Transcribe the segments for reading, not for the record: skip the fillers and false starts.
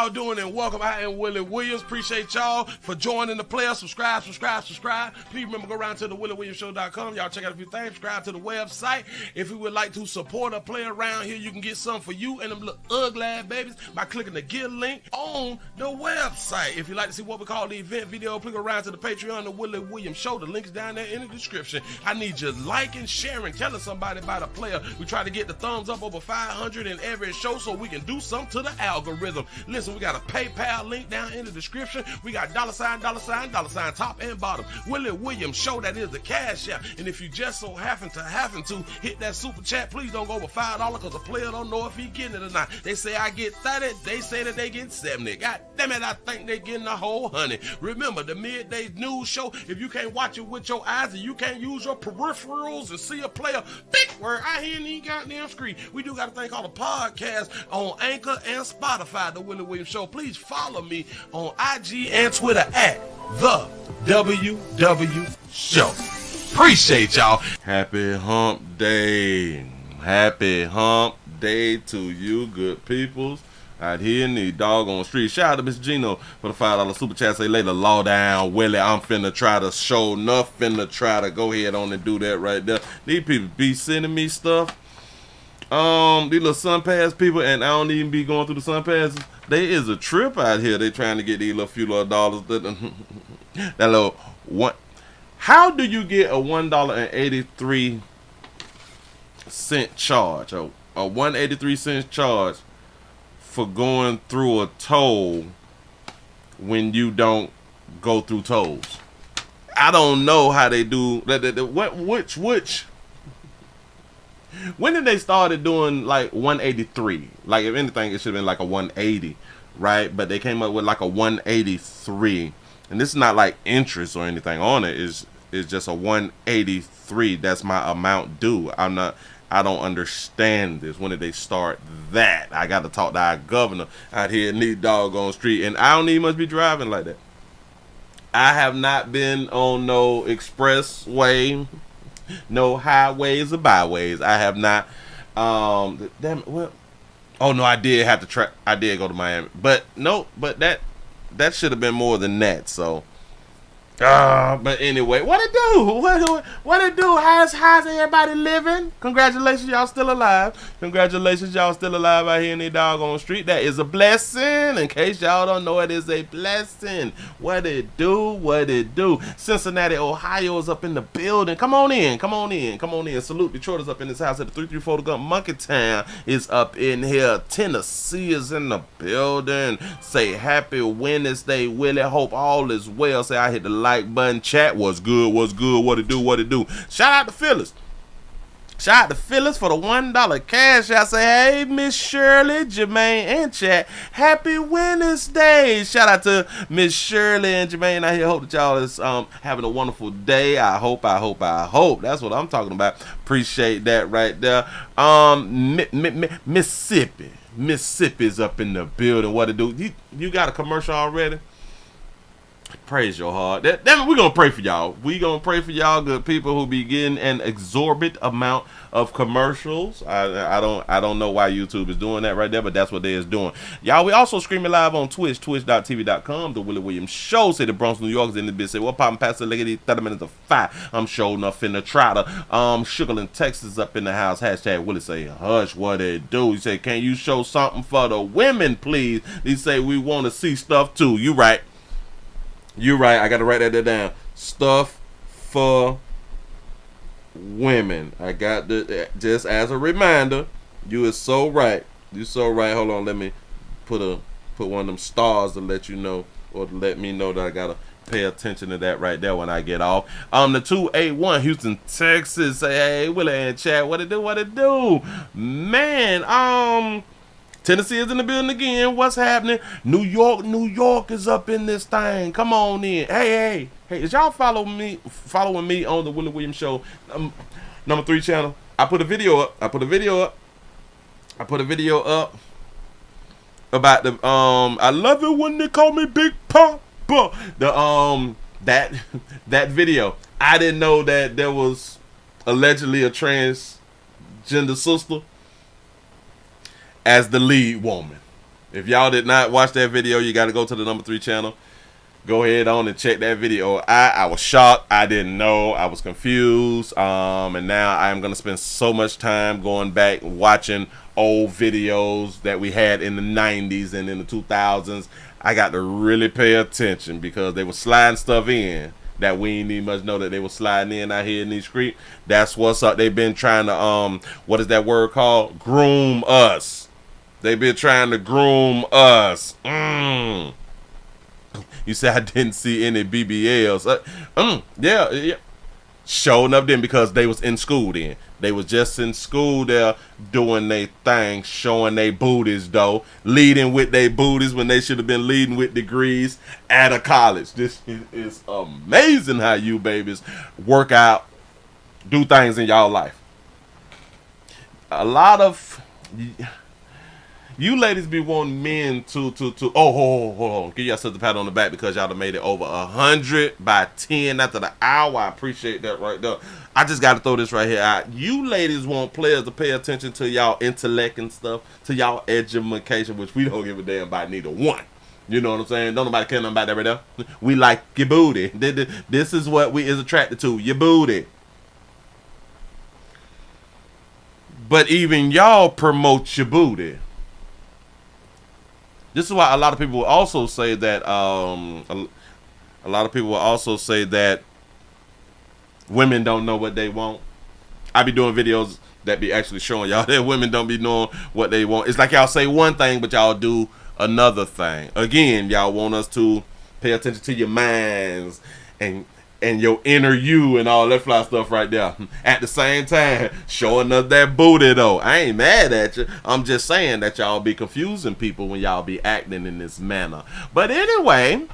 y'all doing? And welcome. I am Willie Williams. Appreciate y'all for joining the player. Subscribe. Please remember, go around to the WillieWilliamsShow.com. Y'all check out a few things. Subscribe to the website. If you would like to support a player around here, you can get something for you and them little ugly babies by clicking the Get link on the website. If you'd like to see what we call the event video, click around to the Patreon, the Willie Williams Show. The link's down there in the description. I need you liking, sharing, telling somebody about a player. We try to get the thumbs up over 500 in every show so we can do something to the algorithm. Listen, we got a PayPal link down in the description. We got $, top and bottom. Willie Williams Show, that is the cash app. And if you just so happen to hit that super chat, please don't go over $5 because the player don't know if he getting it or not. They say I get 30, they say that they get 70. God damn it, I think they getting a whole 100. Remember, the midday news show, if you can't watch it with your eyes and you can't use your peripherals and see a player, big word, I hear any goddamn screen. We do got a thing called a podcast on Anchor and Spotify, the Willie Williams Show. Please follow me on IG and Twitter at the WW Show. Appreciate y'all. Happy hump day. Happy hump day to you good peoples out here in the doggone street. Shout out to Miss Gino for the $5 super chat. Say later, law down, Willie. I'm finna try to show enough, finna try to go ahead on and do that right there. These people be sending me stuff. These little sun pass people, and I don't even be going through the sun passes. There is a trip out here. They trying to get these little few little dollars. That little one. How do you get a $1.83 charge? A 183 cent charge for going through a toll when you don't go through tolls? I don't know how they do that. Which? When did they started doing like 183? Like, if anything, it should have been like a 180, right? But they came up with like a 183, and this is not like interest or anything on it. It's just a 183. That's my amount due. I don't understand this. When did they start that? I got to talk to our governor out here in the doggone street, and I don't even must be driving like that. I have not been on no expressway, no highways or byways. I have not. Damn it. Well, oh no, I did have to try. I did go to Miami, but no. But that should have been more than that. So. But anyway, what it do? What it do? How's everybody living? Congratulations, y'all still alive. Congratulations, y'all still alive out here in the doggone street. That is a blessing. In case y'all don't know, it is a blessing. What it do? What it do? Cincinnati, Ohio is up in the building. Come on in. Salute Detroit is up in this house at the 334 Gun. Monkey Town is up in here. Tennessee is in the building. Say happy Wednesday, Willie. Hope all is well. Say I hit the like button. Chat, what's good, what it do. Shout out to Phyllis for the $1 cash. I say, hey, Miss Shirley, Jermaine, and chat, happy Wednesday. Shout out to Miss Shirley and Jermaine out here. Hope that y'all is having a wonderful day. I hope. That's what I'm talking about. Appreciate that right there. Mississippi's up in the building. What it do? You got a commercial already? Praise your heart. We're gonna pray for y'all. We gonna pray for y'all good people who be getting an exorbitant amount of commercials. I don't know why YouTube is doing that right there, but that's what they is doing. Y'all, we also streaming live on Twitch, twitch.tv.com. The Willie Williams Show. Say the Bronx, New York is in the bit. Say what poppin' Pastor Leggedy 30 minutes of 5. I'm sure enough in the trotter. Sugarland, Texas up in the house. Hashtag Willie say hush. What it do? He say, can you show something for the women, please? He say we want to see stuff too. You right. I got to write that down. Stuff for women. I got the, just as a reminder, you is so right. You so right. Hold on, let me put one of them stars to let you know, or to let me know that I got to pay attention to that right there when I get off. The 281 Houston, Texas. Say, hey, Willie and chat. What it do? Man, Tennessee is in the building again. What's happening? New York is up in this thing. Come on in. Hey, is y'all following me on the Willie Williams Show number 3 channel? I put a video up about the I love it when they call me Big Papa. The that video. I didn't know that there was allegedly a transgender sister as the lead woman If y'all did not watch that video, you got to go to the number 3 channel. Go ahead on and check that video. I was shocked. I didn't know. I was confused. And now I'm going to spend so much time going back watching old videos that we had in the 90s and in the 2000s. I got to really pay attention because they were sliding stuff in that we ain't even much know that they were sliding in out here in these streets. That's what's up. They've been trying to, what is that word called? Groom us. They've been trying to groom us. You said I didn't see any BBLs. Yeah. Showing up then because they was in school then. They was just in school there doing their thing, showing their booties though, leading with their booties when they should have been leading with degrees at a college. This is amazing how you babies work out, do things in y'all life. A lot of you ladies be wanting men to hold on. Give yourself a pat on the back because y'all have made it over 100 by 10 after the hour. I appreciate that right there. I just got to throw this right here out. You ladies want players to pay attention to y'all intellect and stuff, to y'all education, which we don't give a damn about neither one. You know what I'm saying? Don't nobody care nothing about that right there. We like your booty. This is what we is attracted to, your booty. But even y'all promote your booty. This is why a lot of people will also say that a lot of people will also say that women don't know what they want. I be doing videos that be actually showing y'all that women don't be knowing what they want. It's like y'all say one thing, but y'all do another thing. Again, y'all want us to pay attention to your minds and your inner you and all that fly stuff right there. At the same time, showing us that booty though. I ain't mad at you. I'm just saying that y'all be confusing people when y'all be acting in this manner. But anyway,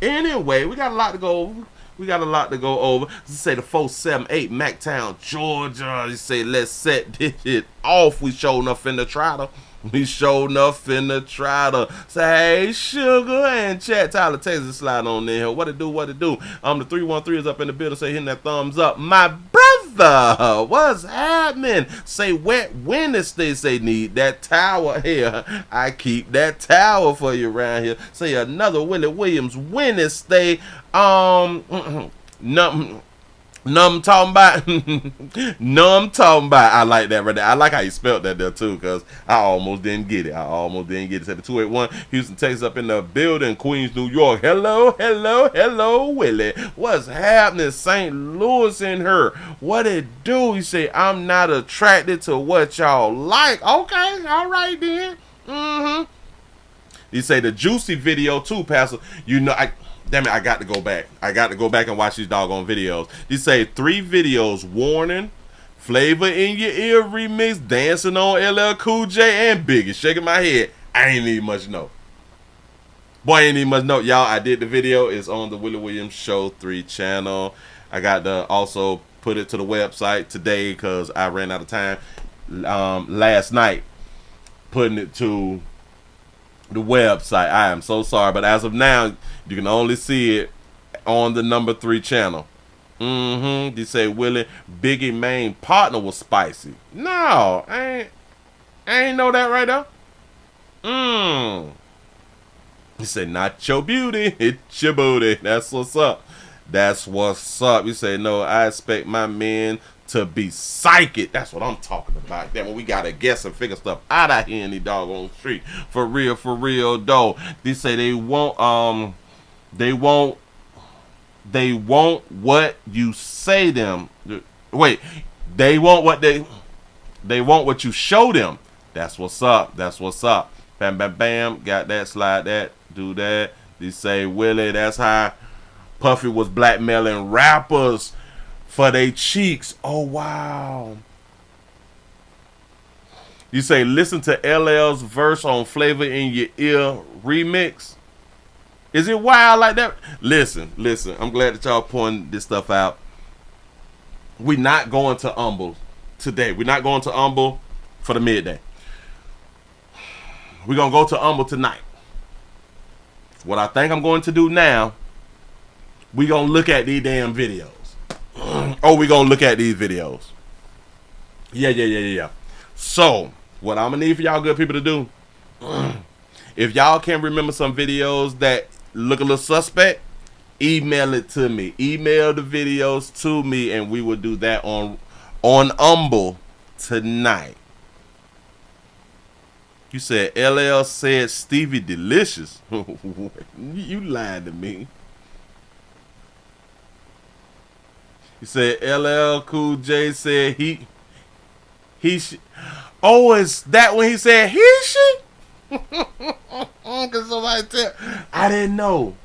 anyway, we got a lot to go over. We got a lot to go over. Let's say the 478 Mactown, Georgia. You say let's set this shit off. We showing up in the trial. We showed enough finna try to say, hey, sugar, and chat Tyler Texas slide on in here. What it do? The 313 is up in the building. Say, hitting that thumbs up. My brother, what's happening? Say, wet Wednesday, say, need that towel here. I keep that towel for you around here. Say, another Willie Williams Wednesday. Numb talking about. I like that right there. I like how you spelled that there too, because I almost didn't get it. Said the 281 Houston, Texas up in the building. Queens, New York. Hello, Willie. What's happening? St. Louis in her. What it do? You say I'm not attracted to what y'all like. Okay, all right then. You say the juicy video too, Pastor. You know Damn it, I got to go back. And watch these doggone videos. They say 3 videos. Warning, Flavor in Your Ear remix, dancing on LL Cool J and Biggie. Shaking my head. I ain't need much know. Y'all, I did the video. It's on the Willie Williams Show 3 channel. I got to also put it to the website today because I ran out of time last night putting it to the website. I am so sorry, but as of now, you can only see it on the number 3 channel. You say Willie Biggie main partner was spicy. No, I ain't know that right there. You say not your beauty, it's your booty. That's what's up. You say no, I expect my men to be psychic. That's what I'm talking about. That when we gotta guess and figure stuff out here in the doggone street. For real though. They say they want what you say them. Wait, they want what you show them. That's what's up. Bam bam bam. Got that, slide that, do that. They say Willie, that's how Puffy was blackmailing rappers for they cheeks. Oh wow. You say listen to LL's verse on Flavor in Your Ear remix. Is it wild like that? Listen. I'm glad that y'all pointing this stuff out. We're not going to Humble today. We're not going to Humble for the midday. We're going to go to Humble tonight. What I think I'm going to do now, we're going to look at these damn videos. We're going to look at these videos. Yeah. So, what I'm going to need for y'all good people to do, If y'all can remember some videos that look a little suspect, email it to me. Email the videos to me, and we will do that on Humble tonight. You said LL said Stevie delicious. You lied to me. You said LL Cool J said he oh, is that when he said he she? Cause somebody tell I didn't know.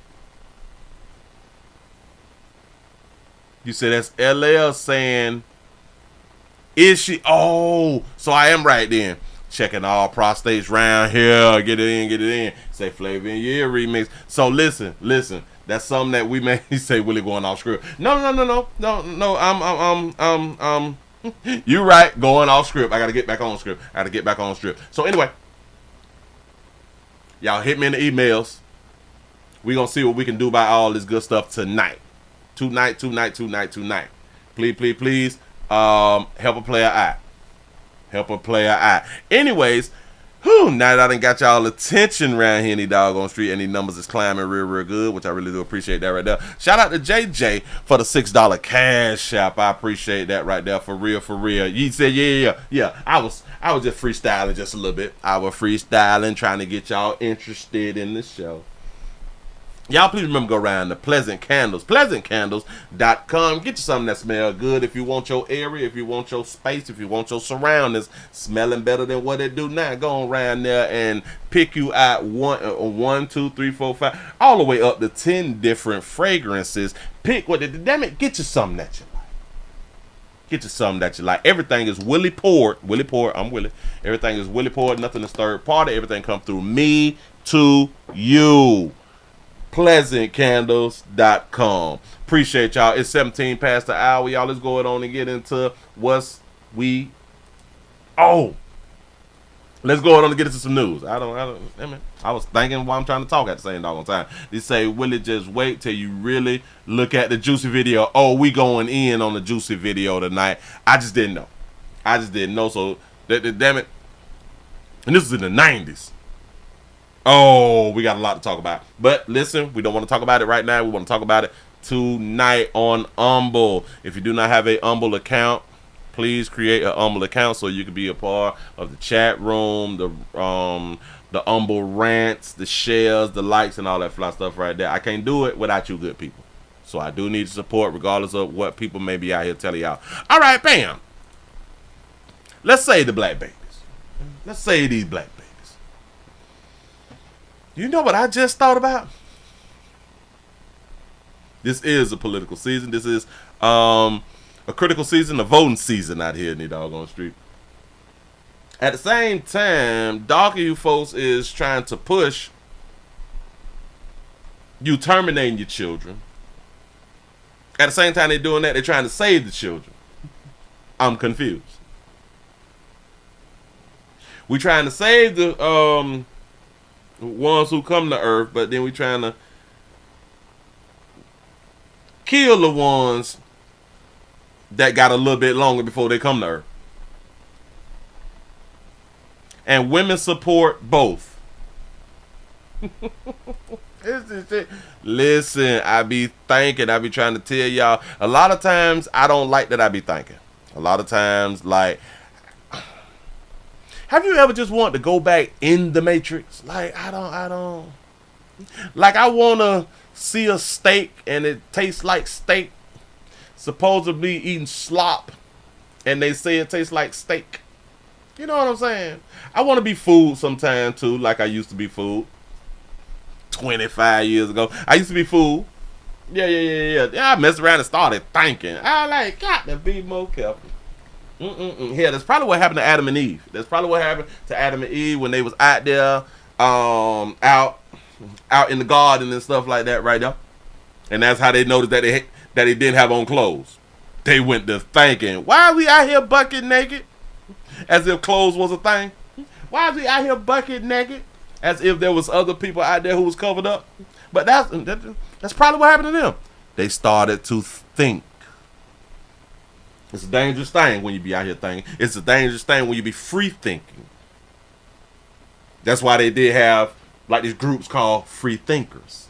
You said that's LL saying is she? Oh, so I am right then. Checking all prostates round here. Get it in, get it in. Say Flavor in Year remix. So listen. That's something that we may say Willie going off script. No. You right, going off script. I gotta get back on script. So anyway, y'all hit me in the emails. We gonna see what we can do about all this good stuff tonight. Tonight. Please. Help a player out. Anyways, now that I done got y'all attention around here in the doggone street, and the numbers is climbing real good, which I really do appreciate that right there. Shout out to JJ for the $6 cash app. I appreciate that right there, for real. You said yeah. I was just freestyling just a little bit. I was freestyling, trying to get y'all interested in the show. Y'all please remember, go around to Pleasant Candles, pleasantcandles.com. Get you something that smells good. If you want your area, if you want your space, if you want your surroundings smelling better than what it do now, go around there and pick you out one, 2, 3, 4, 5, all the way up to 10 different fragrances. Pick what damn it, get you something that you like. Everything is Willie poured. I'm Willie. Everything is Willie poured. Nothing is third party. Everything comes through me to you. pleasantcandles.com. Appreciate y'all. It's 17 past the hour. Y'all, let's go on and get into let's go on and get into some news. I was thinking while I'm trying to talk at the same doggone time. They say, Willie, just wait till you really look at the Juicy video. Oh, we going in on the Juicy video tonight. I just didn't know. So, damn it. And this is in the 90s. Oh, we got a lot to talk about. But listen, we don't want to talk about it right now. We want to talk about it tonight on Humble. If you do not have a Humble account, please create a Humble account so you can be a part of the chat room, the Humble rants, the shares, the likes, and all that fly stuff right there. I can't do it without you good people. So I do need support regardless of what people may be out here telling y'all. All right, bam. Let's say the black babies. Let's say these black babies. You know what I just thought about? This is a political season. This is a critical season, a voting season out here in the doggone street. At the same time, dog you folks is trying to push you terminating your children. At the same time they're doing that, they're trying to save the children. I'm confused. We're trying to save the ones who come to Earth, but then we trying to kill the ones that got a little bit longer before they come to Earth. And women support both. Listen, I be thinking, I be trying to tell y'all, a lot of times I don't like that I be thinking. A lot of times, like, have you ever just wanted to go back in the Matrix? Like, I don't. Like, I want to see a steak and it tastes like steak. Supposedly eating slop and they say it tastes like steak. You know what I'm saying? I want to be food sometime too, like I used to be food 25 years ago. I used to be food. Yeah. I messed around and started thinking. I like, got to be more careful. Yeah, that's probably what happened to Adam and Eve. That's probably what happened to Adam and Eve when they was out there, out in the garden and stuff like that, right there. And that's how they noticed that they didn't have on clothes. They went to thinking, why are we out here bucket naked? As if clothes was a thing. Why are we out here bucket naked? As if there was other people out there who was covered up. But that's probably what happened to them. They started to think. It's a dangerous thing when you be out here thinking. It's a dangerous thing when you be free thinking. That's why they did have like these groups called free thinkers.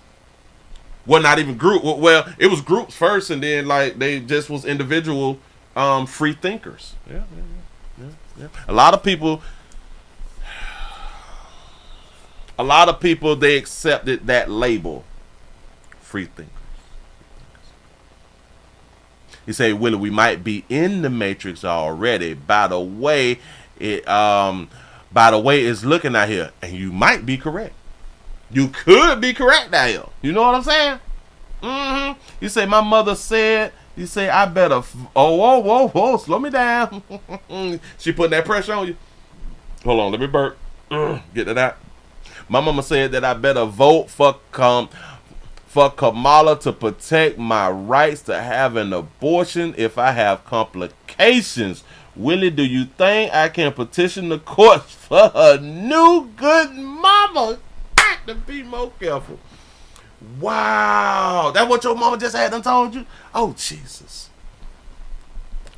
Well, not even group. Well, it was groups first, and then like they just was individual free thinkers. Yeah. A lot of people they accepted that label, free thinkers. You say, Willie, we might be in the matrix already. By the way it's looking out here, and you might be correct. You could be correct out here. You know what I'm saying? Mm-hmm. You say, my mother said. You say, I better. Whoa, slow me down. She putting that pressure on you. Hold on, let me burp. Get to that. My mama said that I better vote for Kamala to protect my rights to have an abortion if I have complications. Willie, do you think I can petition the courts for a new good mama? Got to be more careful. Wow. That what your mama just had done told you? Oh, Jesus.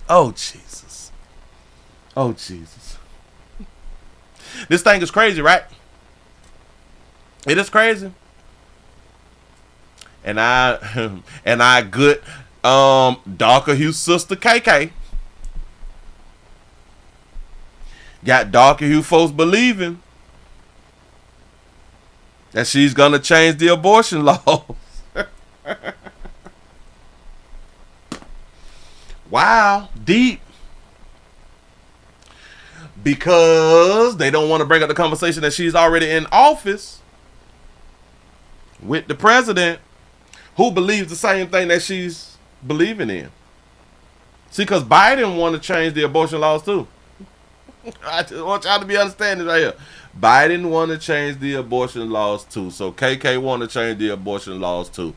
Oh, Jesus. Oh, Jesus. This thing is crazy, right? It is crazy. And I good darker hue sister KK got darker hue folks believing that she's gonna change the abortion laws. Wow, deep. Because they don't want to bring up the conversation that she's already in office with the president, who believes the same thing that she's believing in. See, because Biden want to change the abortion laws too. I just want y'all to be understanding right here. Biden want to change the abortion laws too. So KK want to change the abortion laws too.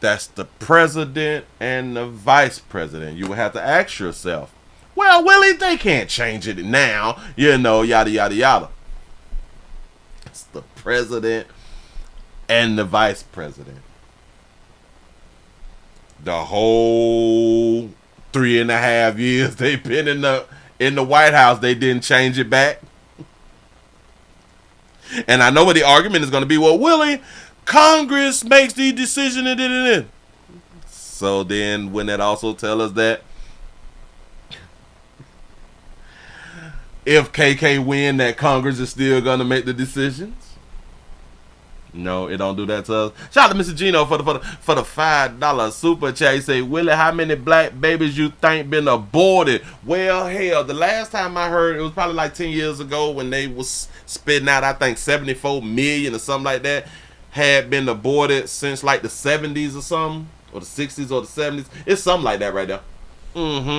That's the president and the vice president. You would have to ask yourself, well, Willie, they can't change it now. You know, yada, yada, yada. It's the president and the vice president. The whole 3.5 years they've been in the White House, they didn't change it back. And I know what the argument is going to be. Well, Willie, Congress makes the decision and then. So then, wouldn't that also tell us that if KK win, that Congress is still going to make the decisions? No, it don't do that to us. Shout out to Mr. Gino for the $5 super chat. He say, Willie, how many black babies you think been aborted? Well, hell, the last time I heard, it was probably like 10 years ago when they was spitting out, I think 74 million or something like that, had been aborted since like the 70s or something, or the 60s or the 70s. It's something like that right there.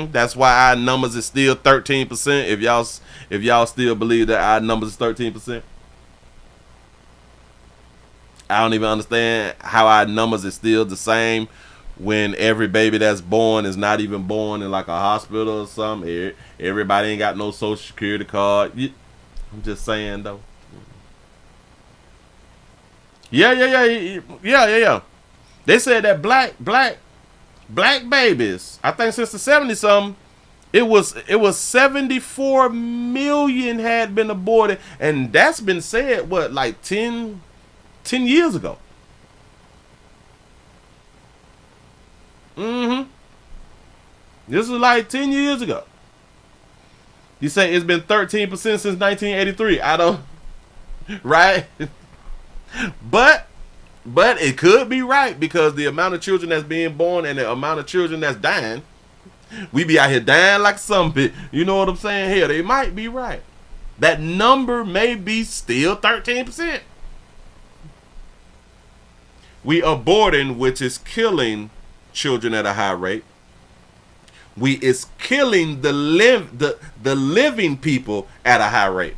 That's why our numbers is still 13%. If y'all still believe that our numbers is 13%. I don't even understand how our numbers is still the same when every baby that's born is not even born in like a hospital or something. Everybody ain't got no social security card. I'm just saying though. Yeah. They said that black babies, I think since the 70s something, it was 74 million had been aborted, and that's been said what, like 10 years ago. This was like 10 years ago. You say it's been 13% since 1983. I don't, right? But it could be right, because the amount of children that's being born and the amount of children that's dying, we be out here dying like some bit. You know what I'm saying? Here, they might be right. That number may be still 13%. We aborting, which is killing children at a high rate. We is killing the living people at a high rate.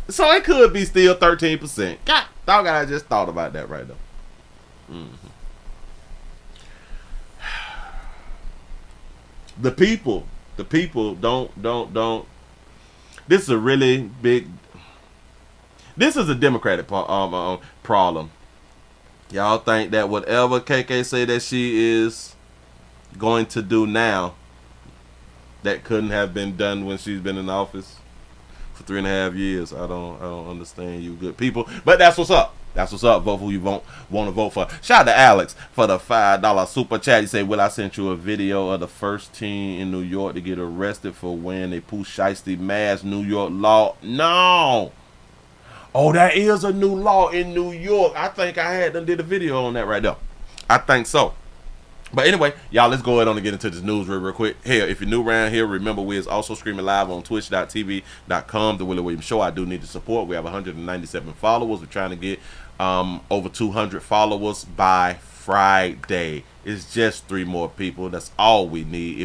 So it could be still 13%. God, dog, I just thought about that right now. The people don't. This is a really big. This is a Democratic problem. Y'all think that whatever KK say that she is going to do now, that couldn't have been done when she's been in office? for 3.5 years. I don't understand you good people. But that's what's up. That's what's up. Vote who you want to vote for. Shout out to Alex for the $5 super chat. He said, "Will, I sent you a video of the first teen in New York to get arrested for wearing a Pooh Shiesty mask. New York law." No. Oh, that is a new law in New York. I think I did a video on that right there. I think so. But anyway, y'all, let's go ahead on and get into this news real quick. Here, if you're new around here, remember we is also streaming live on twitch.tv.com, The Willie Williams Show. I do need the support. We have 197 followers. We're trying to get over 200 followers by Friday. It's just 3 more people. That's all we need.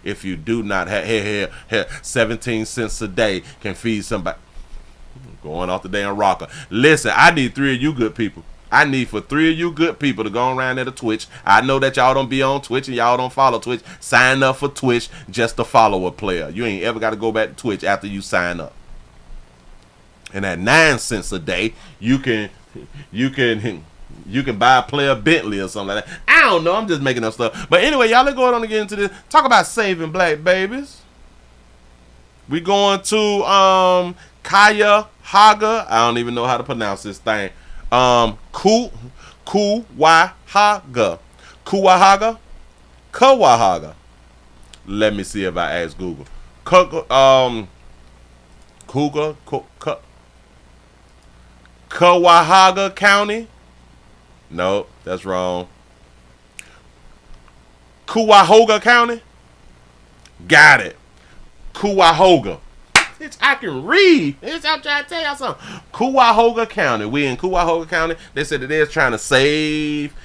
If you do not have 17 cents a day can feed somebody. Going off the damn rocker. Listen, I need 3 of you good people. I need for 3 of you good people to go around there to Twitch. I know that y'all don't be on Twitch and y'all don't follow Twitch. Sign up for Twitch just to follow a player. You ain't ever got to go back to Twitch after you sign up. And at 9 cents a day, you can buy a player Bentley or something like that. I don't know. I'm just making up stuff. But anyway, y'all, let's go on and get into this. Talk about saving black babies. We going to Kaya Haga. I don't even know how to pronounce this thing. Kawahaga. Let me see if I ask Google. Kawahaga County. No, that's wrong. Cuyahoga County. Got it. Cuyahoga. I can read. I'm trying to tell y'all something. Cuyahoga County. We in Cuyahoga County. They said that they're trying to save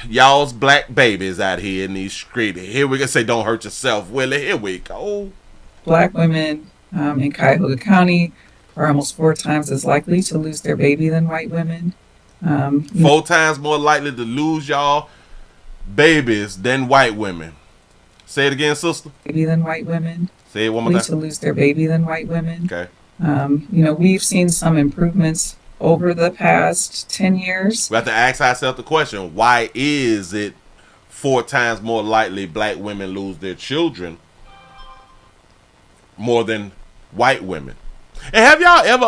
y'all's black babies out here in these streets. Here we can say, don't hurt yourself, Willie. Here we go. Black women in Cuyahoga County are almost 4 times as likely to lose their baby than white women. 4 times more likely to lose y'all babies than white women. Say it again, sister. Baby than white women. Say it one more time. To lose their baby than white women. Okay. We've seen some improvements over the past 10 years. We have to ask ourselves the question, why is it 4 times more likely black women lose their children more than white women? And have y'all ever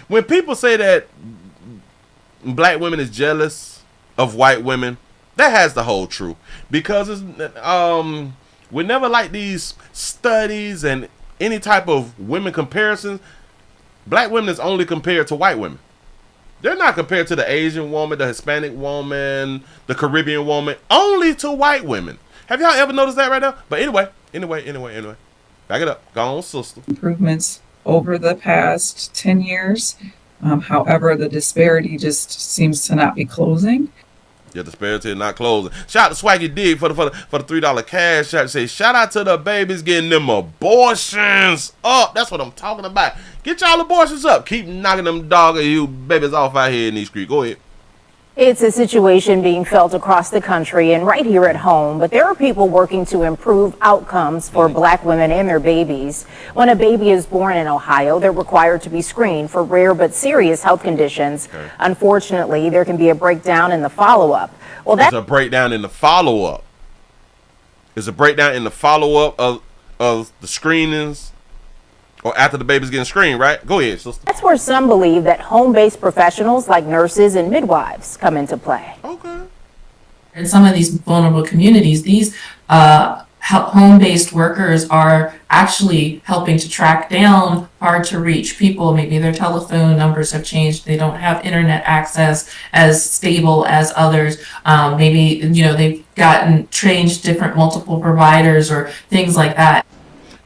when people say that black women is jealous of white women, that has the whole truth. Because it's we never like these studies and any type of women comparisons. Black women is only compared to white women. They're not compared to the Asian woman, the Hispanic woman, the Caribbean woman, only to white women. Have y'all ever noticed that right now? But anyway. Back it up. Go on, sister. Improvements over the past 10 years. However, the disparity just seems to not be closing. Yeah, disparity is not closing. Shout out to Swaggy Dig for the $3 cash. Shout out to the babies getting them abortions up. That's what I'm talking about. Get y'all abortions up. Keep knocking them dog of you babies off out here in these streets. Go ahead. It's a situation being felt across the country and right here at home, but there are people working to improve outcomes for black women and their babies. When a baby is born in Ohio, they're required to be screened for rare but serious health conditions. Okay. Unfortunately, there can be a breakdown in the follow-up. Well, that's a breakdown in the follow-up. There's a breakdown in the follow-up of the screenings or after the baby's getting screened, right? Go ahead, sister. That's where some believe that home-based professionals like nurses and midwives come into play. Okay. In some of these vulnerable communities, these home-based workers are actually helping to track down hard-to-reach people. Maybe their telephone numbers have changed. They don't have internet access as stable as others. Maybe, they've gotten trained different multiple providers or things like that.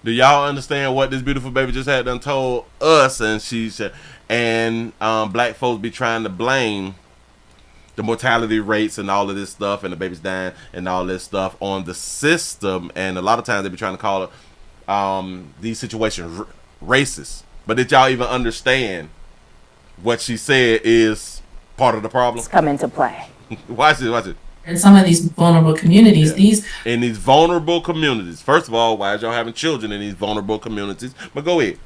Do y'all understand what this beautiful baby just had done told us? And she said, black folks be trying to blame the mortality rates and all of this stuff and the babies dying and all this stuff on the system. And a lot of times they be trying to call it these situations racist. But did y'all even understand what she said is part of the problem? Come into play. Watch it. In some of these vulnerable communities, in these vulnerable communities. First of all, why is y'all having children in these vulnerable communities? But go ahead.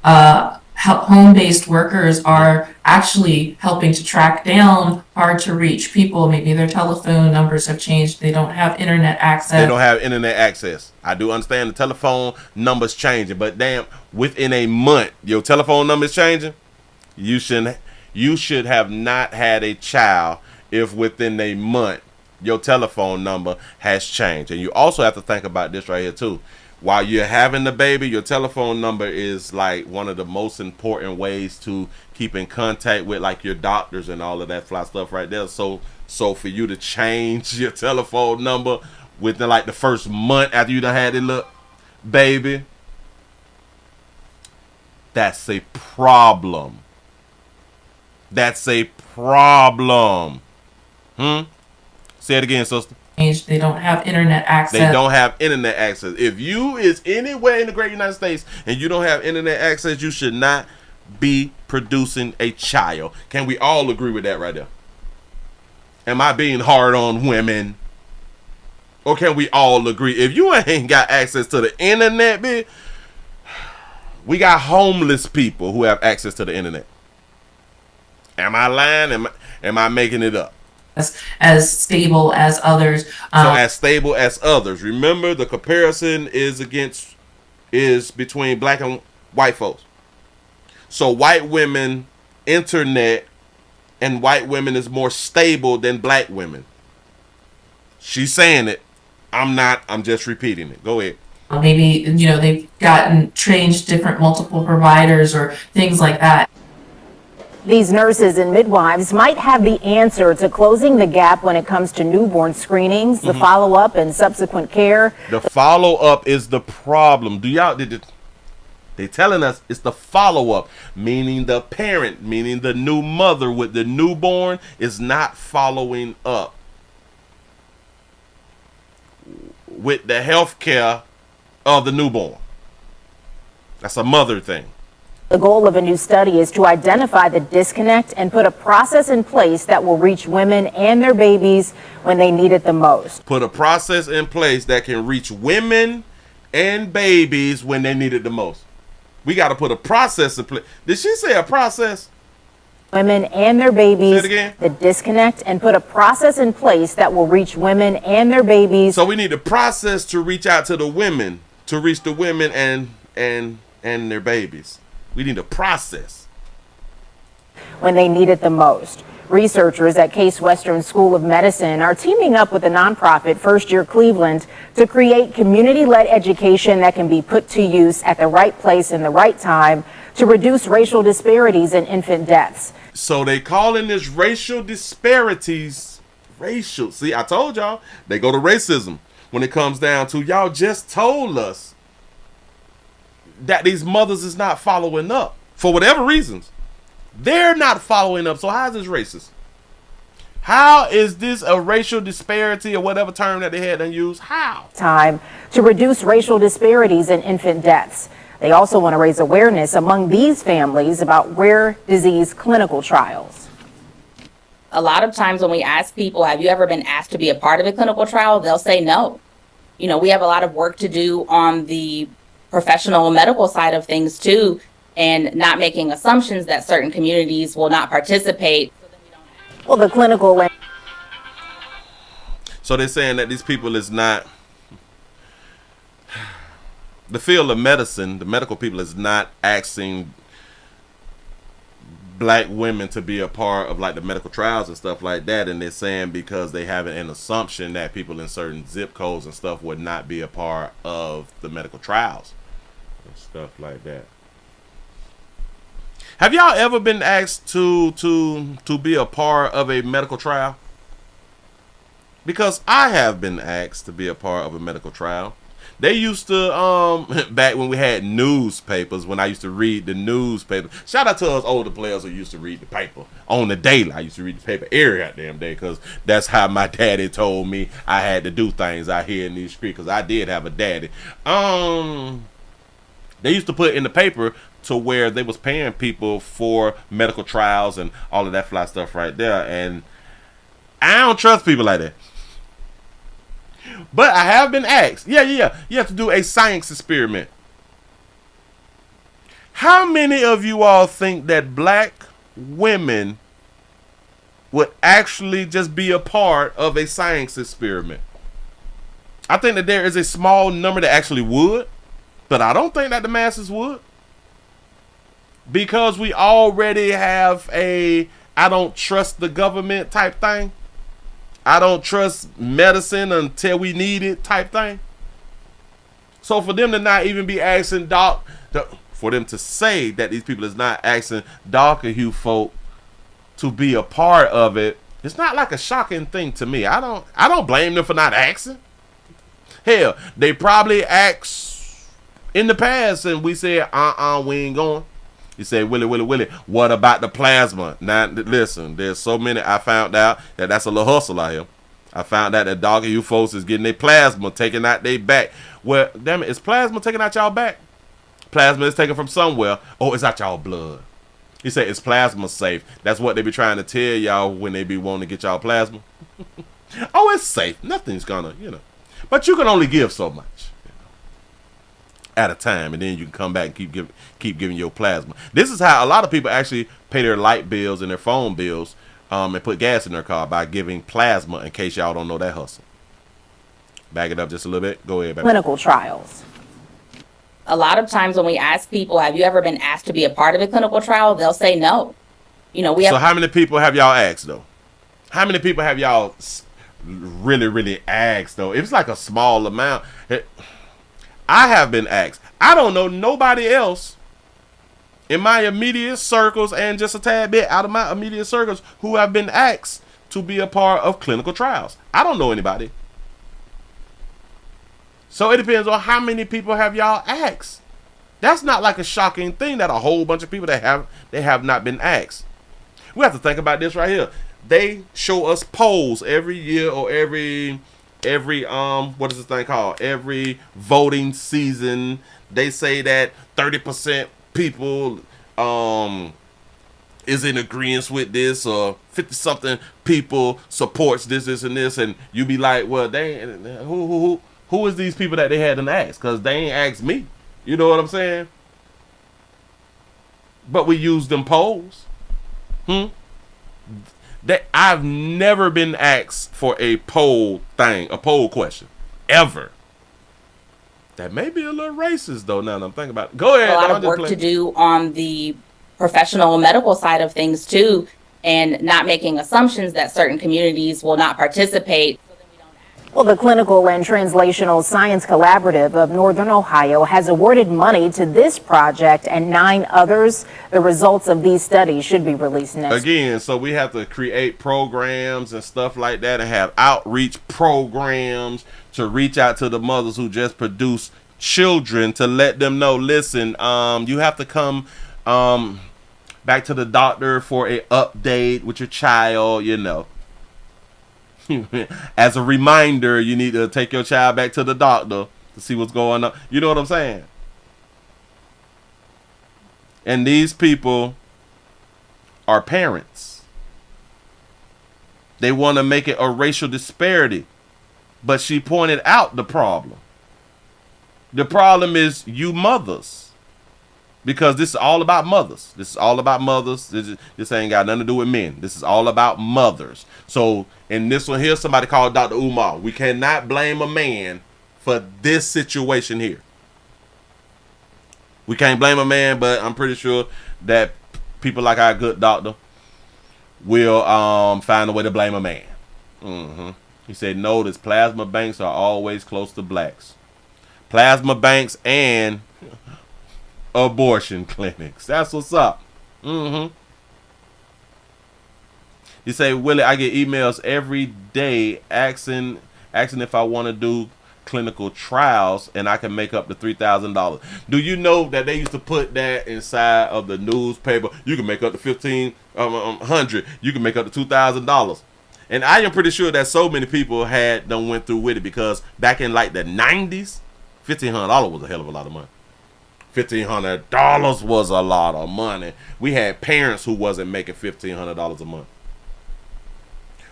home-based workers are actually helping to track down hard-to-reach people. Maybe their telephone numbers have changed. They don't have internet access. They don't have internet access. I do understand the telephone numbers changing, but damn, within a month, your telephone number is changing. You should have not had a child if within a month your telephone number has changed. And you also have to think about this right here too. While you're having the baby, your telephone number is like one of the most important ways to keep in contact with like your doctors and all of that fly stuff right there. So for you to change your telephone number within like the first month after you done had it, look, baby, that's a problem. That's a problem. Say it again, sister. They don't have internet access. They don't have internet access. If you is anywhere in the great United States and you don't have internet access, you should not be producing a child. Can we all agree with that right there? Am I being hard on women? Or can we all agree? If you ain't got access to the internet, bitch, we got homeless people who have access to the internet. Am I lying? Am I making it up? As stable as others. So as stable as others. Remember, the comparison is between black and white folks. So white women, internet, and white women is more stable than black women. She's saying it. I'm not. I'm just repeating it. Go ahead. Maybe, they've changed different multiple providers or things like that. These nurses and midwives might have the answer to closing the gap when it comes to newborn screenings, the follow-up and subsequent care. The follow-up is the problem. They telling us it's the follow-up, meaning the parent, meaning the new mother with the newborn is not following up with the health care of the newborn. That's a mother thing. The goal of a new study is to identify the disconnect and put a process in place that will reach women and their babies when they need it the most. Put a process in place that can reach women and babies when they need it the most. We got to put a process in place. Did she say a process? Women and their babies. Say it again. The disconnect and put a process in place that will reach women and their babies. So we need a process to reach out to the women, to reach the women and their babies. We need a process. When they need it the most. Researchers at Case Western School of Medicine are teaming up with the nonprofit First Year Cleveland to create community-led education that can be put to use at the right place in the right time to reduce racial disparities in infant deaths. So they calling this racial disparities. Racial. See, I told y'all, they go to racism when it comes down to y'all just told us that these mothers is not following up for whatever reasons. They're not following up. So how is this racist? How is this a racial disparity or whatever term that they had to use? How? Time to reduce racial disparities in infant deaths. They also want to raise awareness among these families about rare disease clinical trials. A lot of times when we ask people, have you ever been asked to be a part of a clinical trial? They'll say no. We have a lot of work to do on the professional medical side of things too, and not making assumptions that certain communities will not participate. Well, the clinical. So they're saying that these people is not, the field of medicine, the medical people is not asking black women to be a part of like the medical trials and stuff like that, and they're saying because they have an assumption that people in certain zip codes and stuff would not be a part of the medical trials and stuff like that. Have y'all ever been asked to be a part of a medical trial? Because I have been asked to be a part of a medical trial. They used to, back when we had newspapers, when I used to read the newspaper. Shout out to us older players who used to read the paper on the daily. I used to read the paper every goddamn day because that's how my daddy told me I had to do things out here in these streets because I did have a daddy. They used to put in the paper to where they was paying people for medical trials and all of that fly stuff right there. And I don't trust people like that. But I have been asked. Yeah. You have to do a science experiment. How many of you all think that black women would actually just be a part of a science experiment? I think that there is a small number that actually would, but I don't think that the masses would. Because we already have a I don't trust the government type thing. I don't trust medicine until we need it type thing. So for them to not even be asking for them to say that these people is not asking darker hue folk to be a part of it, it's not like a shocking thing to me. I don't blame them for not asking. Hell, they probably asked in the past and we said, we ain't going. You say, Willie, what about the plasma? Now, listen, there's so many. I found out that that's a little hustle out here. I found out that darker hue folks is getting their plasma taken out their back. Well, damn it, is plasma taken out y'all back? Plasma is taken from somewhere. Oh, it's out y'all blood. He said, it's plasma safe. That's what they be trying to tell y'all when they be wanting to get y'all plasma. Oh, it's safe. Nothing's gonna, But you can only give so much. At a time, and then you can come back and keep giving your plasma. This is how a lot of people actually pay their light bills and their phone bills and put gas in their car by giving plasma, in case y'all don't know that hustle. Back it up just a little bit. Go ahead, baby. Clinical trials. A lot of times when we ask people, have you ever been asked to be a part of a clinical trial? They'll say no. So how many people have y'all asked, though? How many people have y'all really, really asked, though? If it's like a small amount... I have been asked. I don't know nobody else in my immediate circles and just a tad bit out of my immediate circles who have been asked to be a part of clinical trials. I don't know anybody. So it depends on how many people have y'all asked. That's not like a shocking thing that a whole bunch of people that have not been asked. We have to think about this right here. They show us polls every year or every what is this thing called? Every voting season, they say that 30% people is in agreement with this, or 50-something people supports this, and this, and you be like, well, who is these people that they hadn't asked? Because they ain't asked me. You know what I'm saying? But we use them polls. That I've never been asked for a poll question, ever. That may be a little racist, though, now that I'm thinking about it. Go ahead. A lot of work to do on the professional medical side of things, too, and not making assumptions that certain communities will not participate. Well, the Clinical and Translational Science Collaborative of Northern Ohio has awarded money to this project and 9 others. The results of these studies should be released next. Again, so we have to create programs and stuff like that and have outreach programs to reach out to the mothers who just produce children to let them know, listen, you have to come back to the doctor for an update with your child, As a reminder, you need to take your child back to the doctor to see what's going on. You know what I'm saying? And these people are parents. They want to make it a racial disparity. But she pointed out the problem. The problem is you mothers. Because this is all about mothers. This ain't got nothing to do with men. This is all about mothers. So, in this one here, somebody called Dr. Umar. We cannot blame a man for this situation here. We can't blame a man, but I'm pretty sure that people like our good doctor will find a way to blame a man. He said, notice plasma banks are always close to blacks. Plasma banks and abortion clinics. That's what's up. You say, Willie, I get emails every day asking if I want to do clinical trials and I can make up to $3,000. Do you know that they used to put that inside of the newspaper? You can make up to $1,500. You can make up to $2,000. And I am pretty sure that so many people done went through with it, because back in like the 90s, $1,500 was a hell of a lot of money. $1,500 was a lot of money. We had parents who wasn't making $1,500 a month.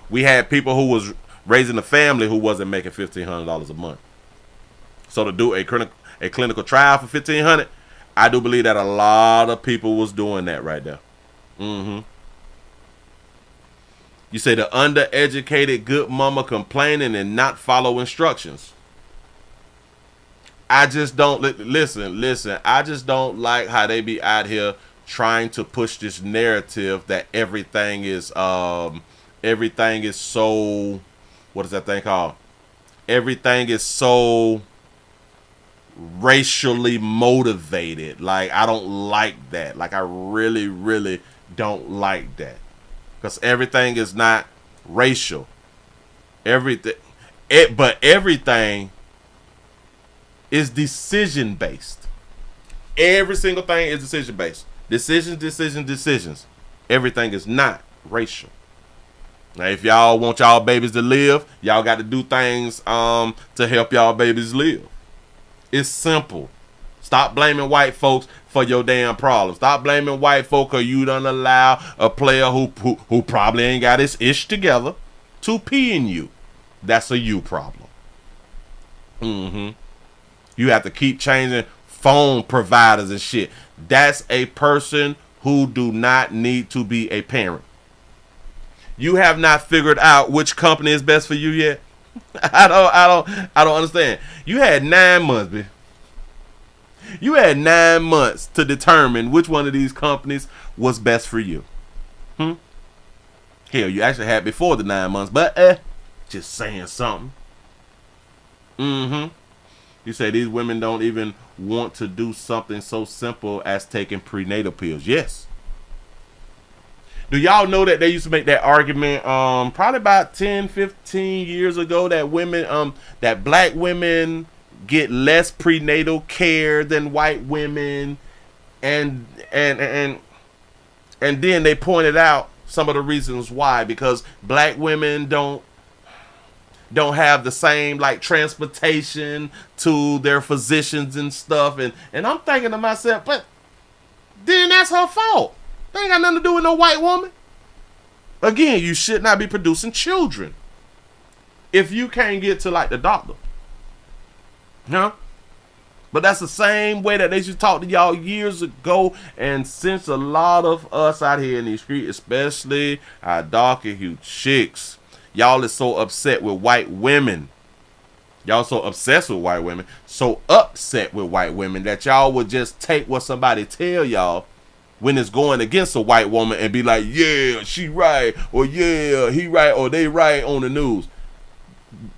We had people who was raising a family who wasn't making $1,500 a month. So to do a clinical trial for $1,500, I do believe that a lot of people was doing that right there. You say the undereducated good mama complaining and not follow instructions. I just don't listen. I just don't like how they be out here trying to push this narrative that everything is so, what is that thing called? Everything is so racially motivated. Like, I don't like that. Like, I really, really don't like that. Because everything is not racial. But everything is decision based. Every single thing is decision based. Decisions. Everything is not racial. Now, if y'all want y'all babies to live, y'all got to do things to help y'all babies live. It's simple. Stop blaming white folks for your damn problems. Stop blaming white folk because you done allow a player who probably ain't got his ish together to pee in you. That's a you problem. You have to keep changing phone providers and shit. That's a person who do not need to be a parent. You have not figured out which company is best for you yet. I don't understand. You had 9 months, man. You had 9 months to determine which one of these companies was best for you. Hell, you actually had before the 9 months, but just saying something. You say these women don't even want to do something so simple as taking prenatal pills. Yes. Do y'all know that they used to make that argument probably about 10, 15 years ago that women that black women get less prenatal care than white women, and then they pointed out some of the reasons why, because black women don't have the same like transportation to their physicians and stuff, and I'm thinking to myself, but then that's her fault. They ain't got nothing to do with no white woman. Again, you should not be producing children if you can't get to like the doctor. But that's the same way that they should talk to y'all years ago. And since a lot of us out here in these streets, especially our dark and hued chicks, y'all is so upset with white women. Y'all so obsessed with white women, so upset with white women that y'all would just take what somebody tell y'all when it's going against a white woman and be like, yeah, she right, or yeah, he right, or they right on the news.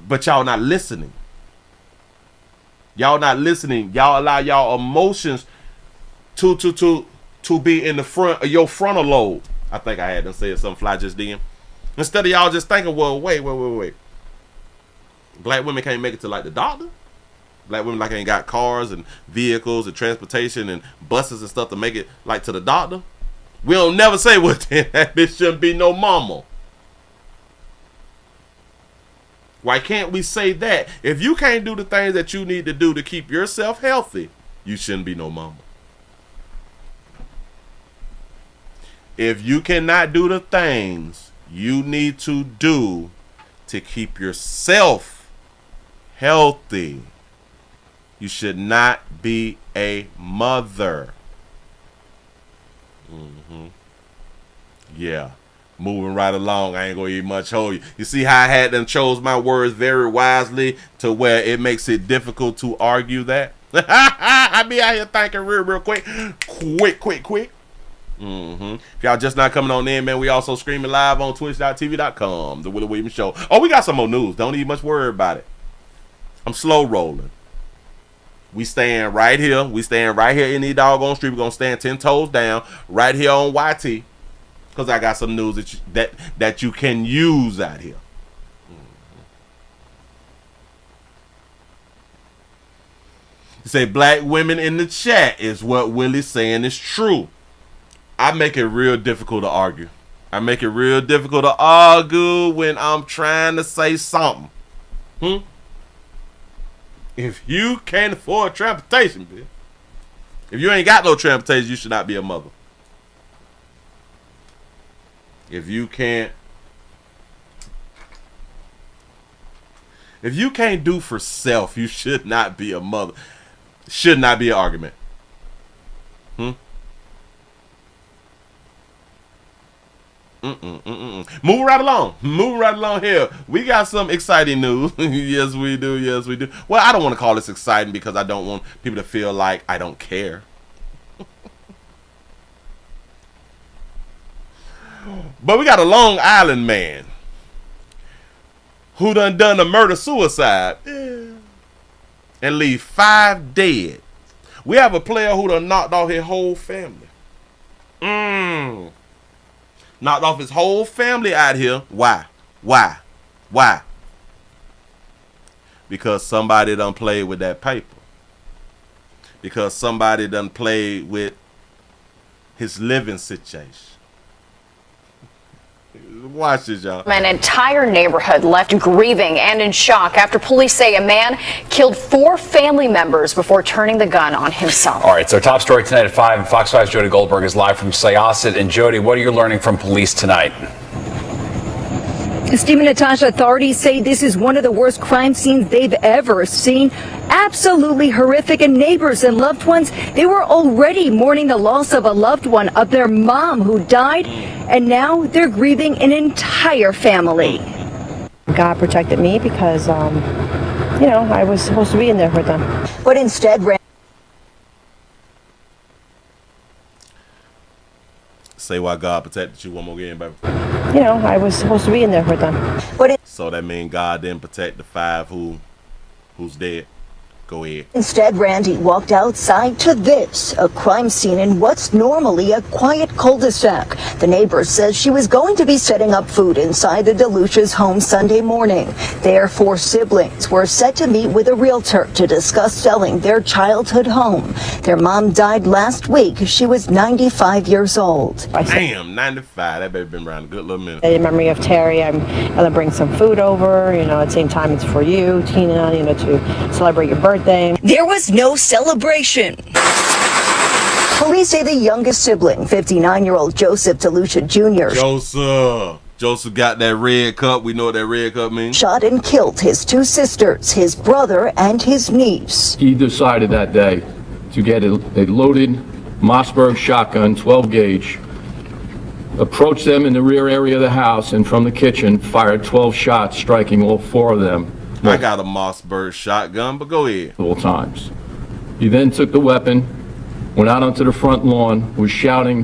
But y'all not listening. Y'all not listening. Y'all allow y'all emotions to be in the front of your frontal lobe. I think I had to say something fly just then. Instead of y'all just thinking, well, wait. Black women can't make it to like the doctor. Black women like ain't got cars and vehicles and transportation and buses and stuff to make it like to the doctor. We don't never say, well, then that bitch shouldn't be no mama. Why can't we say that? If you can't do the things that you need to do to keep yourself healthy, you shouldn't be no mama. If you cannot do the things you need to do to keep yourself healthy, you should not be a mother. Yeah. Moving right along. I ain't gonna even much hold you. You see how I had them chose my words very wisely to where it makes it difficult to argue that? I be out here thinking real quick. Quick. If y'all just not coming on in, man, we also streaming live on twitch.tv.com, The Willie Williams Show. Oh, we got some more news. Don't even much worry about it. I'm slow rolling. We staying right here. We staying right here in the doggone street. We're going to stand 10 toes down right here on YT. Because I got some news that you can use out here. You say black women in the chat is what Willie's saying is true. I make it real difficult to argue. I make it real difficult to argue when I'm trying to say something. If you can't afford transportation, bitch. If you ain't got no transportation, you should not be a mother. If you can't If you can't do for self, you should not be a mother. Should not be an argument. Moving right along here. We got some exciting news. Yes, we do. Well, I don't want to call this exciting because I don't want people to feel like I don't care. But we got a Long Island man who done a murder-suicide and leave 5 dead. We have a player who done knocked off his whole family. Knocked off his whole family out here. Why? Because somebody done played with that paper. Because somebody done played with his living situation. Watch this, y'all. An entire neighborhood left grieving and in shock after police say a man killed 4 family members before turning the gun on himself. All right, so top story tonight at 5, and Fox 5's Jody Goldberg is live from Syosset. And Jody, what are you learning from police tonight? Steve and Natasha, authorities say this is one of the worst crime scenes they've ever seen. Absolutely horrific, and neighbors and loved ones, they were already mourning the loss of a loved one, of their mom who died, and now they're grieving an entire family. God protected me because, I was supposed to be in there with them. But instead, Say why God protected you one more again, baby. I was supposed to be in there with them. So that means God didn't protect the 5 who's dead. Go ahead. Instead, Randy walked outside to this, a crime scene in what's normally a quiet cul-de-sac. The neighbor says she was going to be setting up food inside the DeLucia's home Sunday morning. Their 4 siblings were set to meet with a realtor to discuss selling their childhood home. Their mom died last week. She was 95 years old. Damn, 95. That baby been around a good little minute. In memory of Terry, I'm going to bring some food over. At the same time, it's for you, Tina, to celebrate your birthday. There was no celebration. Police say the youngest sibling, 59-year-old Joseph DeLucia Jr. Joseph got that red cup. We know what that red cup means. Shot and killed his 2 sisters, his brother, and his niece. He decided that day to get a loaded Mossberg shotgun, 12 gauge, approached them in the rear area of the house, and from the kitchen fired 12 shots, striking all 4 of them. I got a Mossberg shotgun, but go ahead. Multiple times. He then took the weapon, went out onto the front lawn, was shouting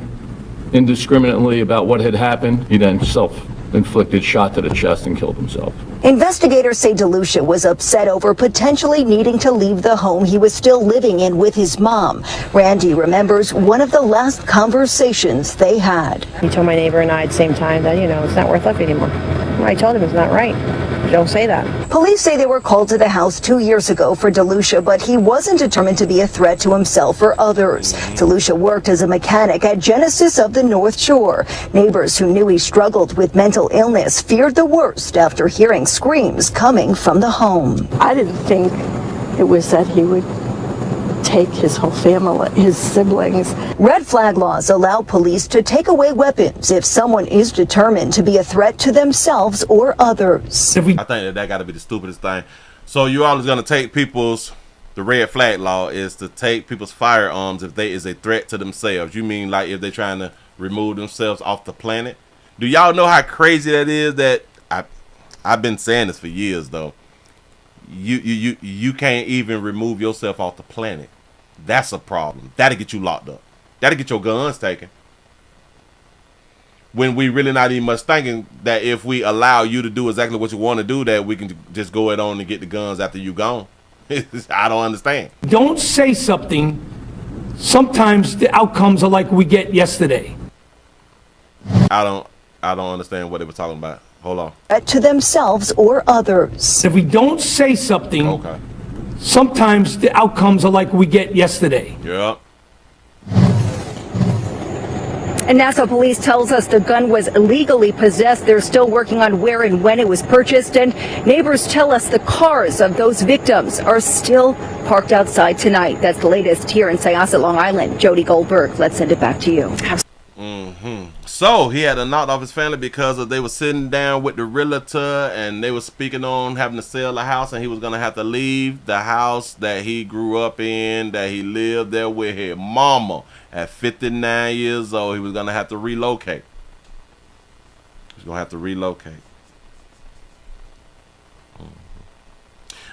indiscriminately about what had happened. He then self-inflicted shot to the chest and killed himself. Investigators say DeLucia was upset over potentially needing to leave the home he was still living in with his mom. Randy remembers one of the last conversations they had. He told my neighbor and I at the same time that, it's not worth living anymore. I told him it's not right. Don't say that. Police say they were called to the house 2 years ago for DeLucia, but he wasn't determined to be a threat to himself or others. DeLucia worked as a mechanic at Genesis of the North Shore. Neighbors who knew he struggled with mental illness feared the worst after hearing screams coming from the home. I didn't think it was that he would take his whole family, his siblings. Red flag laws allow police to take away weapons if someone is determined to be a threat to themselves or others. I think that got to be the stupidest thing. So you all is going to take the red flag law is to take people's firearms if they is a threat to themselves. You mean like if they're trying to remove themselves off the planet? Do y'all know how crazy that is? That I've been saying this for years though. You can't even remove yourself off the planet. That's a problem. That'll get you locked up. That'll get your guns taken. When we really not even much thinking that if we allow you to do exactly what you want to do, that we can just go ahead on and get the guns after you gone. I don't understand. Don't say something. Sometimes the outcomes are like we get yesterday. I don't understand what they were talking about. Hold on. To themselves or others. If we don't say something, okay, sometimes the outcomes are like we get yesterday. Yep. And Nassau police tells us the gun was illegally possessed. They're still working on where and when it was purchased. And neighbors tell us the cars of those victims are still parked outside tonight. That's the latest here in Syosset, Long Island. Jody Goldberg, let's send it back to you. So he had to knock off his family because they were sitting down with the realtor and they were speaking on having to sell the house, and he was going to have to leave the house that he grew up in, that he lived there with his mama at 59 years old. He was going to have to relocate. He was going to have to relocate.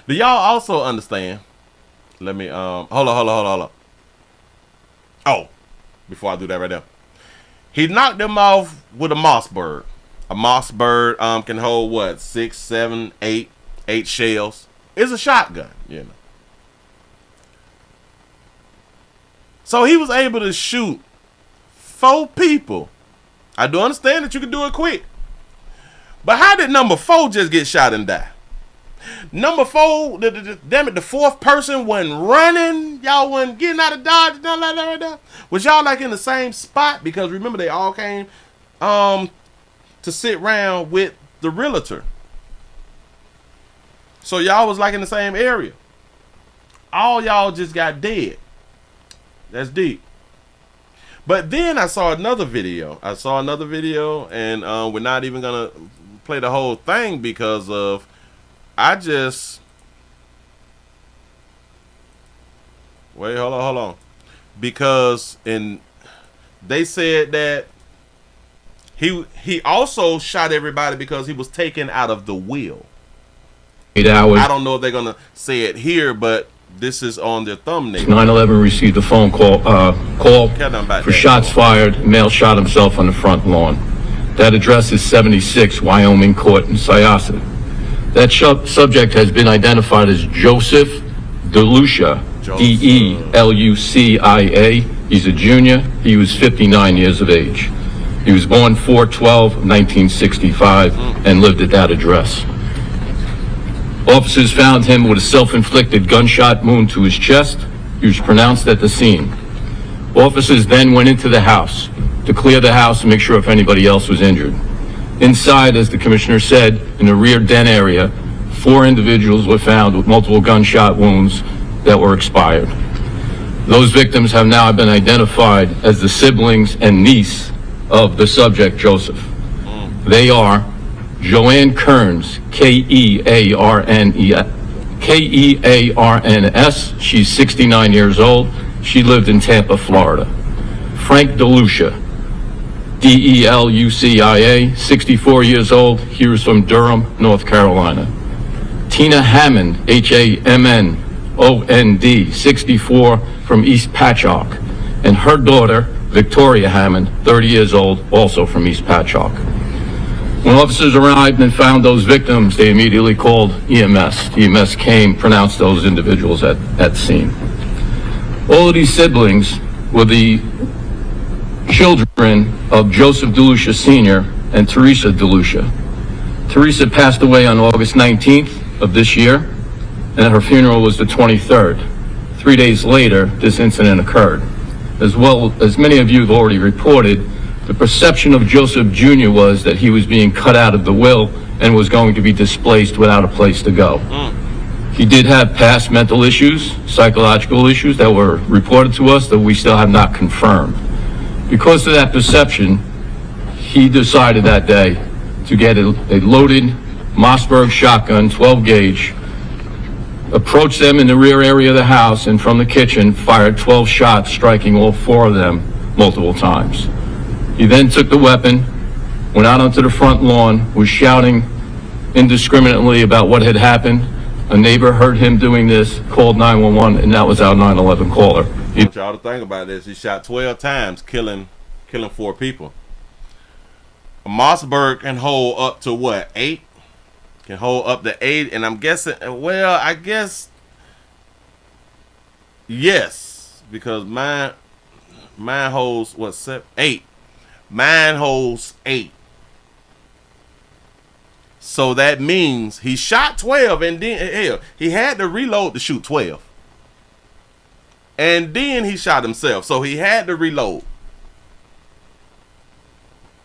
Do y'all also understand? Let me, hold on. Oh, before I do that right there. He knocked them off with a Mossberg. A Mossberg can hold what? 6, 7, 8 shells. It's a shotgun, you know. So he was able to shoot 4 people. I do understand that you can do it quick. But how did number 4 just get shot and die? Number 4, damn it, the 4th person wasn't running. Y'all wasn't getting out of Dodge, nothing like that right there. Was y'all like in the same spot? Because remember, they all came to sit around with the realtor. So y'all was like in the same area. All y'all just got dead. That's deep. But then I saw another video. And we're not even gonna play the whole thing because of wait, hold on. Because they said that he also shot everybody because he was taken out of the will. 8 hours. I don't know if they're gonna say it here, but this is on their thumbnail. 9/11 received a phone call for shots fired. Male shot himself on the front lawn. That address is 76 Wyoming Court in Syosset. That subject has been identified as Joseph DeLucia, D-E-L-U-C-I-A. He's a junior. He was 59 years of age. He was born 4/12/1965 and lived at that address. Officers found him with a self-inflicted gunshot wound to his chest. He was pronounced at the scene. Officers then went into the house to clear the house and make sure if anybody else was injured. Inside, as the commissioner said, in the rear den area, 4 individuals were found with multiple gunshot wounds that were expired. Those victims have now been identified as the siblings and niece of the subject, Joseph. They are Joanne Kearns, Kearns. She's 69 years old. She lived in Tampa, Florida. Frank DeLucia, D-E-L-U-C-I-A, 64 years old. He was from Durham, North Carolina. Tina Hammond, H-A-M-N-O-N-D, 64, from East Patchogue. And her daughter, Victoria Hammond, 30 years old, also from East Patchogue. When officers arrived and found those victims, they immediately called EMS. EMS came, pronounced those individuals at scene. All of these siblings were the children of Joseph DeLucia Sr. and Teresa DeLucia. Teresa passed away on August 19th of this year, and her funeral was the 23rd. 3 days later, this incident occurred. As well as many of you have already reported, the perception of Joseph Jr. was that he was being cut out of the will and was going to be displaced without a place to go. He did have past mental issues, psychological issues that were reported to us that we still have not confirmed. Because of that perception, he decided that day to get a loaded Mossberg shotgun, 12 gauge, approached them in the rear area of the house, and from the kitchen fired 12 shots, striking all 4 of them multiple times. He then took the weapon, went out onto the front lawn, was shouting indiscriminately about what had happened. A neighbor heard him doing this, called 911, and that was our 911 caller. I want y'all to think about this. He shot 12 times, killing 4 people. A Mossberg can hold up to what, 8? Can hold up to 8, and I'm guessing, well, I guess, yes, because mine holds, what, 7, 8. Mine holds 8. So that means he shot 12, and then, hell, he had to reload to shoot 12. And then he shot himself, so he had to reload.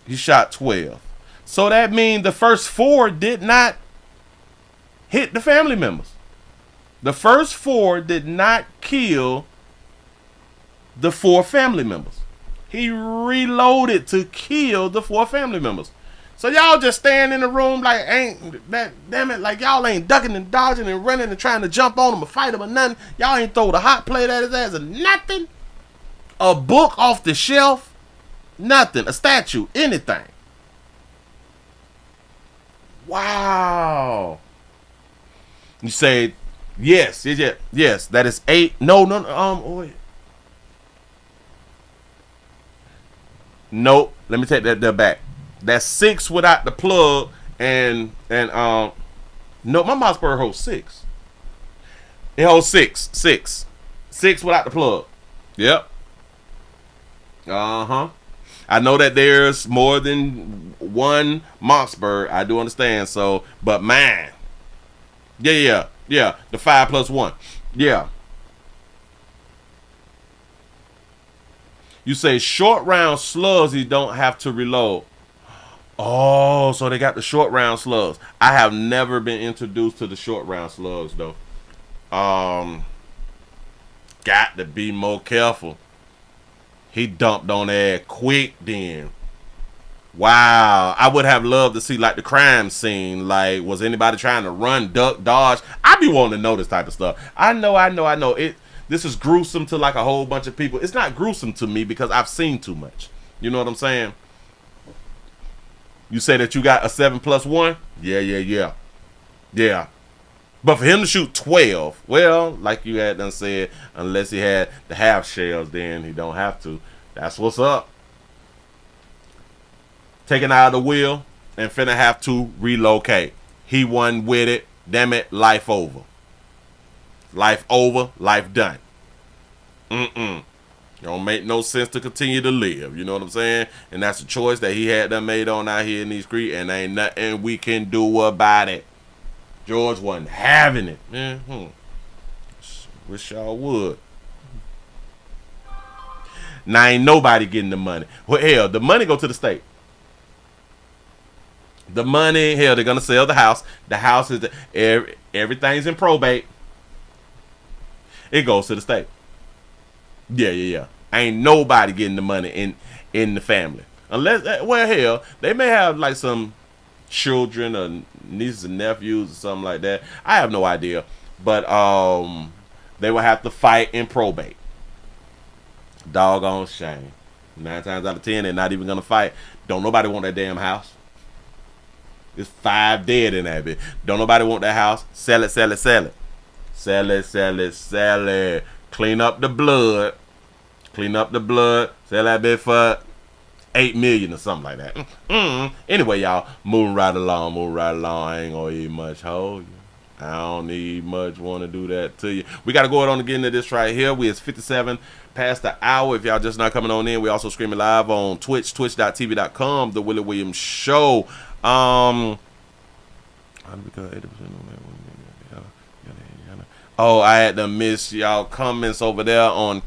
He shot 12. So that means the first 4 did not hit the family members. The first 4 did not kill the 4 family members. he reloaded to kill the 4 family members. So y'all just stand in the room like, ain't that, damn it, like y'all ain't ducking and dodging and running and trying to jump on him or fight him or nothing. Y'all ain't throw the hot plate at his ass or nothing. A book off the shelf, nothing. A statue, anything. Wow. You say, yes, that is 8. No, wait. Nope, let me take that back. That's 6 without the plug, and no, my Mossberg holds 6. It holds 6 without the plug. Yep. I know that there's more than one Mossberg. I do understand. So, but man, yeah. The 5 plus 1. Yeah. You say short round slugs, you don't have to reload. Oh, so they got the short round slugs. I have never been introduced to the short round slugs though. Got to be more careful. He dumped on that quick then. Wow. I would have loved to see like the crime scene. Like, was anybody trying to run, duck, dodge? I be wanting to know this type of stuff. I know. This is gruesome to like a whole bunch of people. It's not gruesome to me because I've seen too much. You know what I'm saying? You say that you got a 7 plus 1? Yeah. But for him to shoot 12, well, like you had done said, unless he had the half shells, then he don't have to. That's what's up. Taken out of the wheel and finna have to relocate. He won with it. Damn it, life over. Life over, life done. Don't make no sense to continue to live. You know what I'm saying? And that's a choice that he had done made on out here in these streets, and ain't nothing we can do about it. George wasn't having it. Wish y'all would. Now ain't nobody getting the money. Well, hell, the money go to the state. The money, hell, they're gonna sell the house. The house is everything's in probate. It goes to the state. Yeah. Ain't nobody getting the money in the family. Unless, well, hell, they may have like some children or nieces and nephews or something like that. I have no idea. But they will have to fight in probate. Doggone shame. 9 times out of 10, they're not even gonna fight. Don't nobody want that damn house. There's 5 dead in that bit. Don't nobody want that house. Sell it. Sell it. Clean up the blood. Sell that bit for $8 million or something like that. Anyway, y'all, moving right along. I ain't gonna eat much hold you. I don't need much want to do that to you. We got to go on and get into this right here. We is 57 past the hour. If y'all just not coming on in, we also streaming live on Twitch, twitch.tv.com, The Willie Williams Show. Oh, I had to miss y'all comments over there on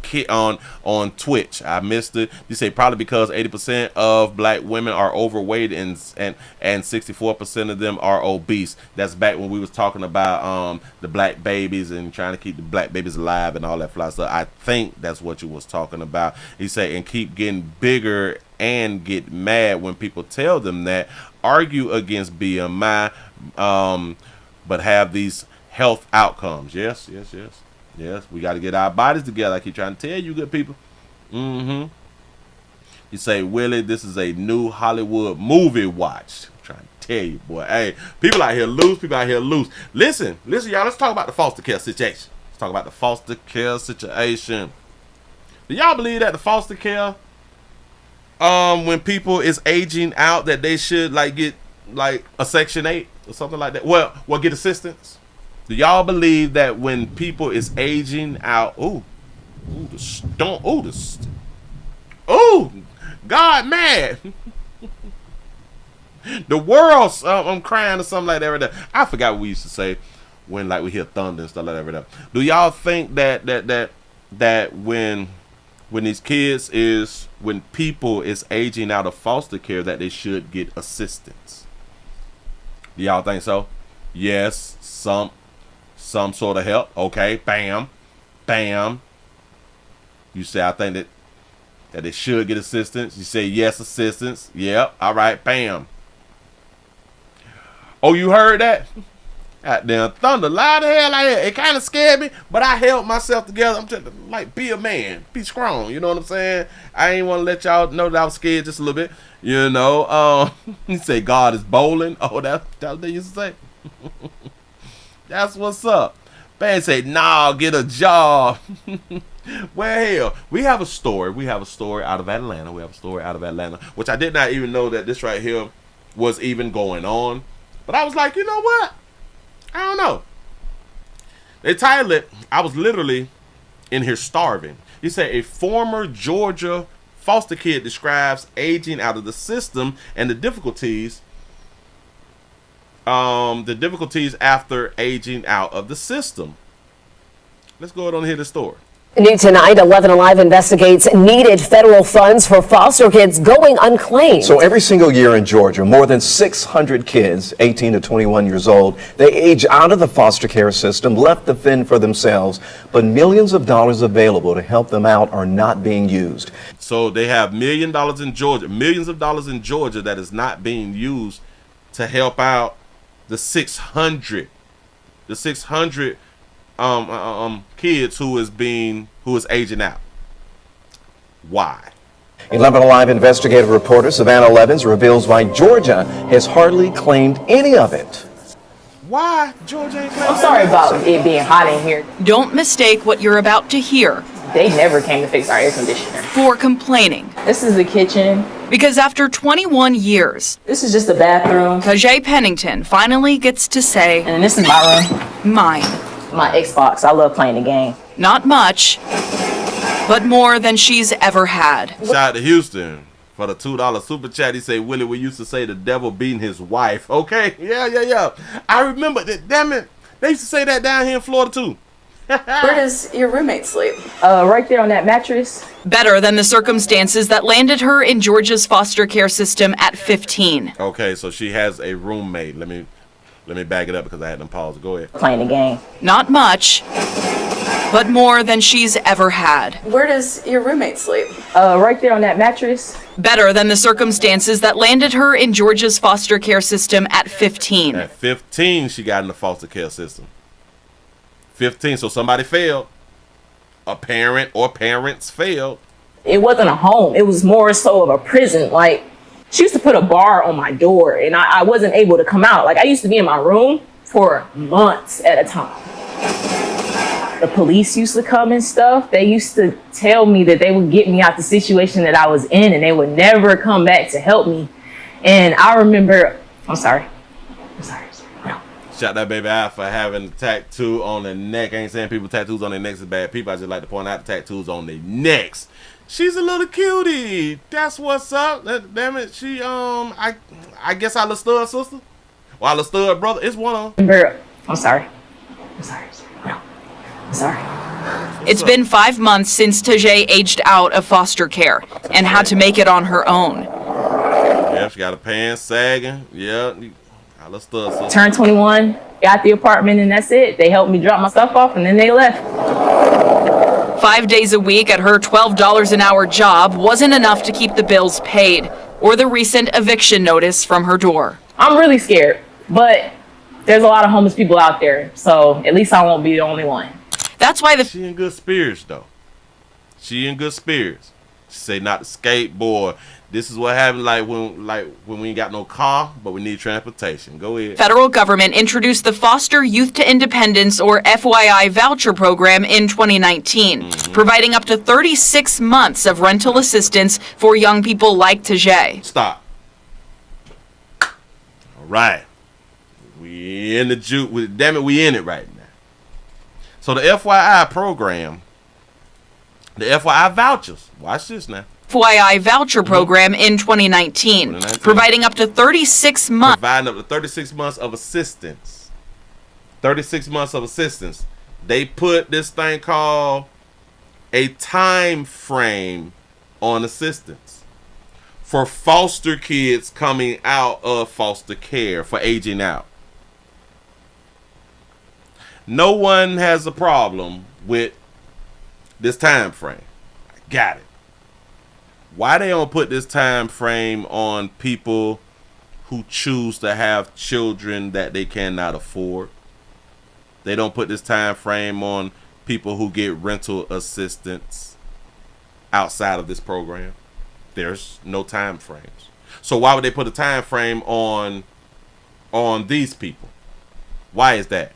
Twitch. I missed it. You say probably because 80% of black women are overweight and 64% of them are obese. That's back when we was talking about the black babies and trying to keep the black babies alive and all that fly stuff. I think that's what you was talking about. He said, and keep getting bigger and get mad when people tell them that. Argue against BMI, but have these health outcomes. Yes. We got to get our bodies together. I keep trying to tell you, good people. You say, Willie, this is a new Hollywood movie watch. I'm trying to tell you, boy. Hey, people out here loose. Listen, y'all. Let's talk about the foster care situation. Do y'all believe that the foster care, when people is aging out, that they should like get like a Section 8 or something like that? Well, get assistance. Do y'all believe that when people is aging out, God, man, the world's I'm crying or something like that right there. I forgot what we used to say when like we hear thunder and stuff like that right there. Do y'all think that when these kids is, when people is aging out of foster care, that they should get assistance? Do y'all think so? Yes, some sort of help. Okay, bam. You say, I think that they should get assistance. You say yes, assistance. Yep. All right. Bam. Oh, you heard that? Goddamn thunder, loud the hell out here. It kind of scared me, but I held myself together. I'm just like, be a man, be strong. You know what I'm saying? I ain't want to let y'all know that I was scared just a little bit. You know, you say God is bowling. Oh, that's what they used to say. That's what's up. Man say, nah, get a job. Well, hell, we have a story. We have a story out of Atlanta. Which I did not even know that this right here was even going on. But I was like, you know what? I don't know. They titled it, I was literally in here starving. He said a former Georgia foster kid describes aging out of the system and the difficulties after aging out of the system. Let's go ahead and hear the story. New tonight, 11 Alive investigates needed federal funds for foster kids going unclaimed. So every single year in Georgia, more than 600 kids, 18 to 21 years old, they age out of the foster care system, left to fend for themselves, but millions of dollars available to help them out are not being used. So they have millions of dollars in Georgia that is not being used to help out the 600 kids who is aging out. Why? 11 Alive investigative reporter Savannah Levins reveals why Georgia has hardly claimed any of it. Why Georgia ain't claimed? I'm sorry about it being hot in here. Don't mistake what you're about to hear. They never came to fix our air conditioner. For complaining. This is the kitchen. Because after 21 years, this is just the bathroom. Tajay Pennington finally gets to say, and this is my room. Mine. My Xbox. I love playing the game. Not much, but more than she's ever had. Shout out to Houston for the $2 super chat. He say, Willie, we used to say the devil beating his wife. Okay, yeah. I remember that. Damn it, they used to say that down here in Florida too. Where does your roommate sleep? Right there on that mattress. Better than the circumstances that landed her in Georgia's foster care system at 15. Okay, so she has a roommate. Let me back it up because I had them pause. Go ahead. Playing the game. Not much, but more than she's ever had. Where does your roommate sleep? Right there on that mattress. Better than the circumstances that landed her in Georgia's foster care system at 15. At 15, she got in the foster care system. 15, so somebody failed. A parent or parents failed. It wasn't a home. It was more so of a prison. Like, she used to put a bar on my door and I wasn't able to come out. Like, I used to be in my room for months at a time. The police used to come and stuff. They used to tell me that they would get me out the situation that I was in and they would never come back to help me. And I remember, I'm sorry. No. Shout that baby out for having a tattoo on the neck. I ain't saying people tattoos on their necks is bad people. I just like to point out the tattoos on their necks. She's a little cutie. That's what's up. Damn it. She I guess I stud sister. Or I stud brother. It's one of them. I'm sorry. No. I'm sorry. It's been 5 months since Tajay aged out of foster care and had to make it on her own. Yeah, she got her pants sagging. Yeah. I stud sister. Turned 21, got the apartment, and that's it. They helped me drop my stuff off and then they left. 5 days a week at her $12 an hour job wasn't enough to keep the bills paid or the recent eviction notice from her door. I'm really scared, but there's a lot of homeless people out there, so at least I won't be the only one. That's why she in good spirits though. She in good spirits. She say not the skateboard. This is what happened when we ain't got no car, but we need transportation. Go ahead. Federal government introduced the Foster Youth to Independence, or FYI, voucher program in 2019, providing up to 36 months of rental assistance for young people like Tajay. Stop. All right. We in the juke. Damn it, we in it right now. So the FYI program, the FYI vouchers. Watch this now. FYI voucher program in 2019, providing up to 36 months. Providing up to 36 months of assistance. 36 months of assistance. They put this thing called a time frame on assistance for foster kids coming out of foster care for aging out. No one has a problem with this time frame. I got it. Why they don't put this time frame on people who choose to have children that they cannot afford? They don't put this time frame on people who get rental assistance outside of this program. There's no time frames. So why would they put a time frame on these people? Why is that?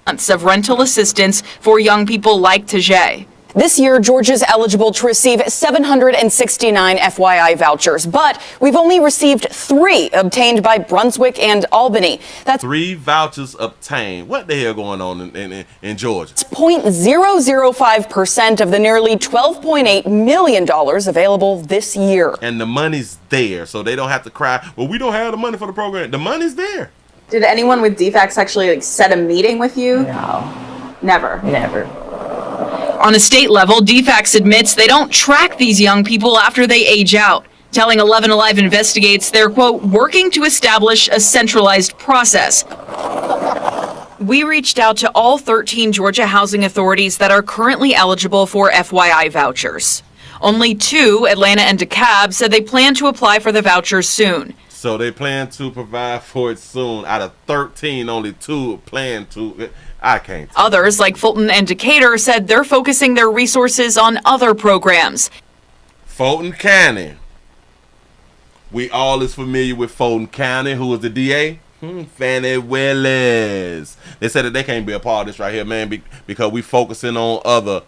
Months of rental assistance for young people like Tajay. This year, Georgia's eligible to receive 769 FYI vouchers, but we've only received 3 obtained by Brunswick and Albany. That's 3 vouchers obtained. What the hell going on in Georgia? 0.005% of the nearly $12.8 million available this year. And the money's there, so they don't have to cry, well, we don't have the money for the program. The money's there. Did anyone with defects actually set a meeting with you? No. Never. Never. On a state level, DFACS admits they don't track these young people after they age out, telling 11 Alive investigates they're, quote, working to establish a centralized process. We reached out to all 13 Georgia housing authorities that are currently eligible for FYI vouchers. Only 2, Atlanta and DeKalb, said they plan to apply for the vouchers soon. So they plan to provide for it soon. Out of 13, only 2 plan to. I can't. Others, like Fulton and Decatur, said they're focusing their resources on other programs. Fulton County. We all is familiar with Fulton County. Who was the DA? Fannie Willis. They said that they can't be a part of this right here, man, because we focusing on other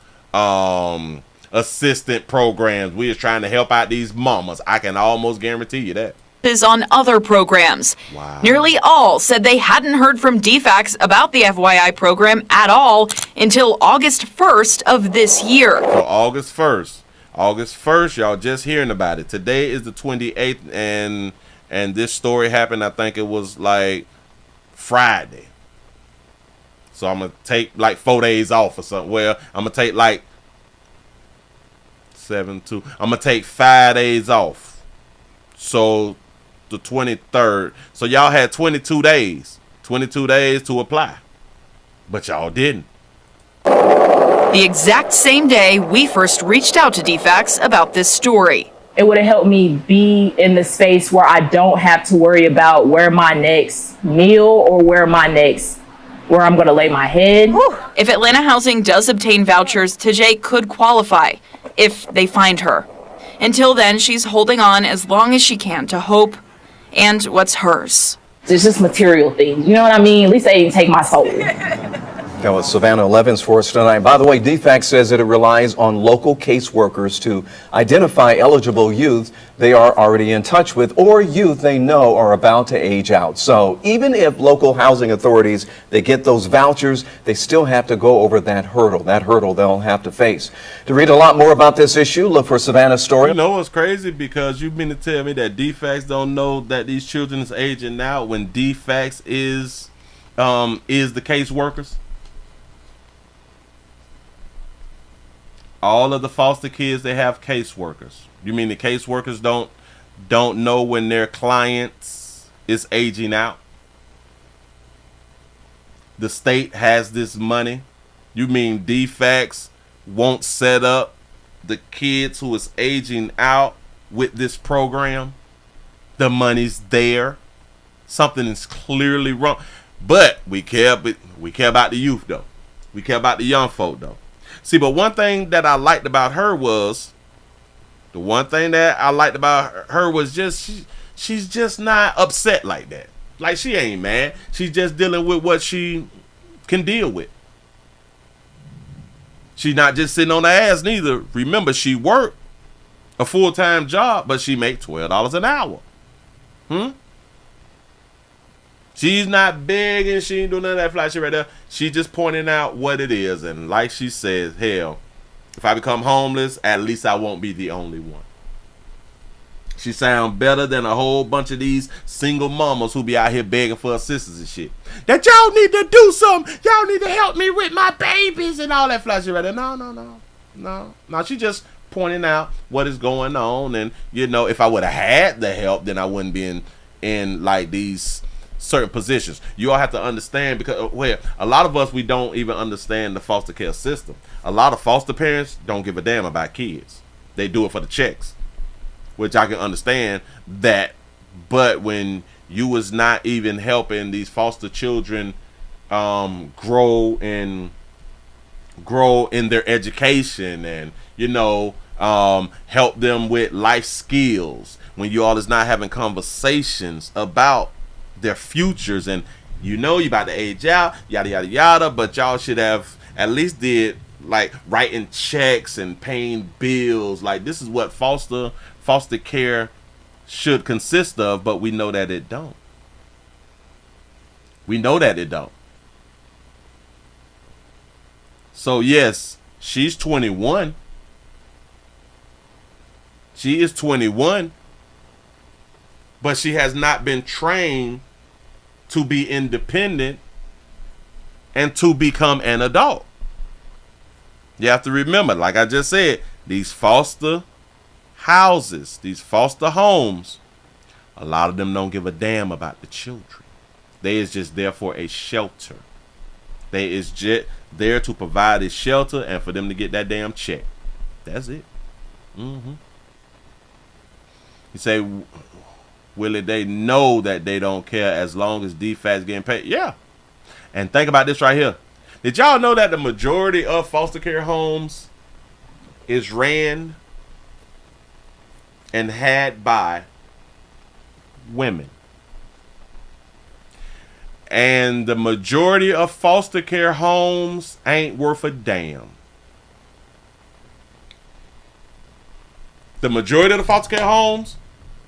assistant programs. We is trying to help out these mamas. I can almost guarantee you that. Is on other programs. Wow. Nearly all said they hadn't heard from DFACS about the FYI program at all until August 1st of this year. So August 1st, y'all just hearing about it. Today is the 28th, and this story happened, I think it was like Friday. So I'm going to take like 4 days off or something. Well, I'm going to take like 7, 2. I'm going to take 5 days off. So the 23rd. So y'all had 22 days. 22 days to apply. But y'all didn't. The exact same day we first reached out to DFACS about this story. It would have helped me be in the space where I don't have to worry about where my next meal or where I'm going to lay my head. If Atlanta Housing does obtain vouchers, Tajay could qualify if they find her. Until then, she's holding on as long as she can to hope and what's hers. It's just material things. You know what I mean? At least they didn't take my soul. That was Savannah Levins for us tonight. By the way, DFACS says that it relies on local caseworkers to identify eligible youth they are already in touch with or youth they know are about to age out. So even if local housing authorities, they get those vouchers, they still have to go over that hurdle they'll have to face. To read a lot more about this issue, look for Savannah's story. You know it's crazy because you mean to tell me that DFACS don't know that these children is aging out when DFACS is the caseworkers? All of the foster kids, they have caseworkers. You mean the caseworkers don't know when their clients is aging out? The state has this money. You mean DFACS won't set up the kids who is aging out with this program? The money's there. Something is clearly wrong. But we care about the youth though. We care about the young folk though. See, but one thing that I liked about her was just she's just not upset like that. Like she ain't mad. She's just dealing with what she can deal with. She's not just sitting on her ass neither. Remember, she worked a full-time job, but she make $12 an hour. She's not begging. She ain't doing none of that fly shit right there. She's just pointing out what it is. And like she says, hell, if I become homeless, at least I won't be the only one. She sounds better than a whole bunch of these single mamas who be out here begging for assistance and shit. That y'all need to do something. Y'all need to help me with my babies and all that fly shit right there. No. She just pointing out what is going on. And, you know, if I would have had the help, then I wouldn't be in like these certain positions. You all have to understand because a lot of us, we don't even understand the foster care system. A lot of foster parents don't give a damn about kids. They do it for the checks. which I can understand that. But when you was not even helping these foster children grow in their education and, you know, help them with life skills, when you all is not having conversations about their futures, and you know you about to age out, yada yada yada, but y'all should have at least did like writing checks and paying bills. Like, this is what foster care should consist of, but we know that it don't. We know that it don't. So yes, she's 21. She is 21, but she has not been trained to be independent and to become an adult. You have to remember, like I just said, these foster houses, these foster homes, a lot of them don't give a damn about the children. They is just there for a shelter. They is just there to provide a shelter and for them to get that damn check. That's it. You say, Willie, they know that they don't care as long as DFAC's getting paid. Yeah. And think about this right here. Did y'all know that the majority of foster care homes is ran and had by women? And the majority of foster care homes ain't worth a damn. The majority of the foster care homes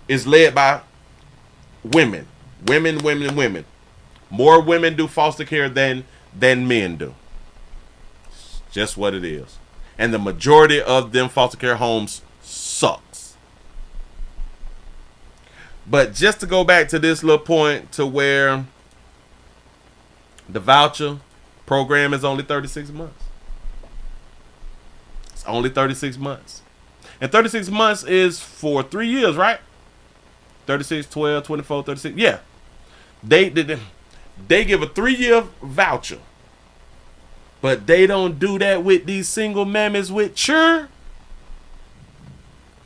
is led by women. Women. More women do foster care than men do. It's just what it is. And the majority of them foster care homes sucks. But just to go back to this little point to where the voucher program is only 36 months. It's only 36 months. And 36 months is for 3 years, right? 36, 12, 24, 36. Yeah. They give a 3-year voucher. But they don't do that with these single mammies with children.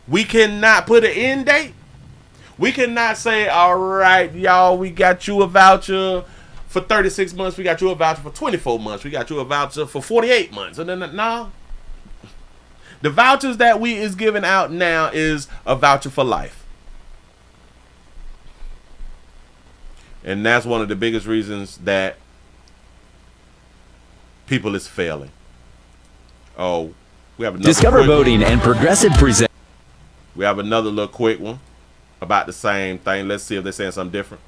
We cannot put an end date. We cannot say, all right, y'all, we got you a voucher for 36 months. We got you a voucher for 24 months. We got you a voucher for 48 months. And then, no. The vouchers that we is giving out now is a voucher for life. And that's one of the biggest reasons that people is failing. Oh, we have another Discover Boating and Progressive present. We have another little quick one about the same thing. Let's see if they're saying something different.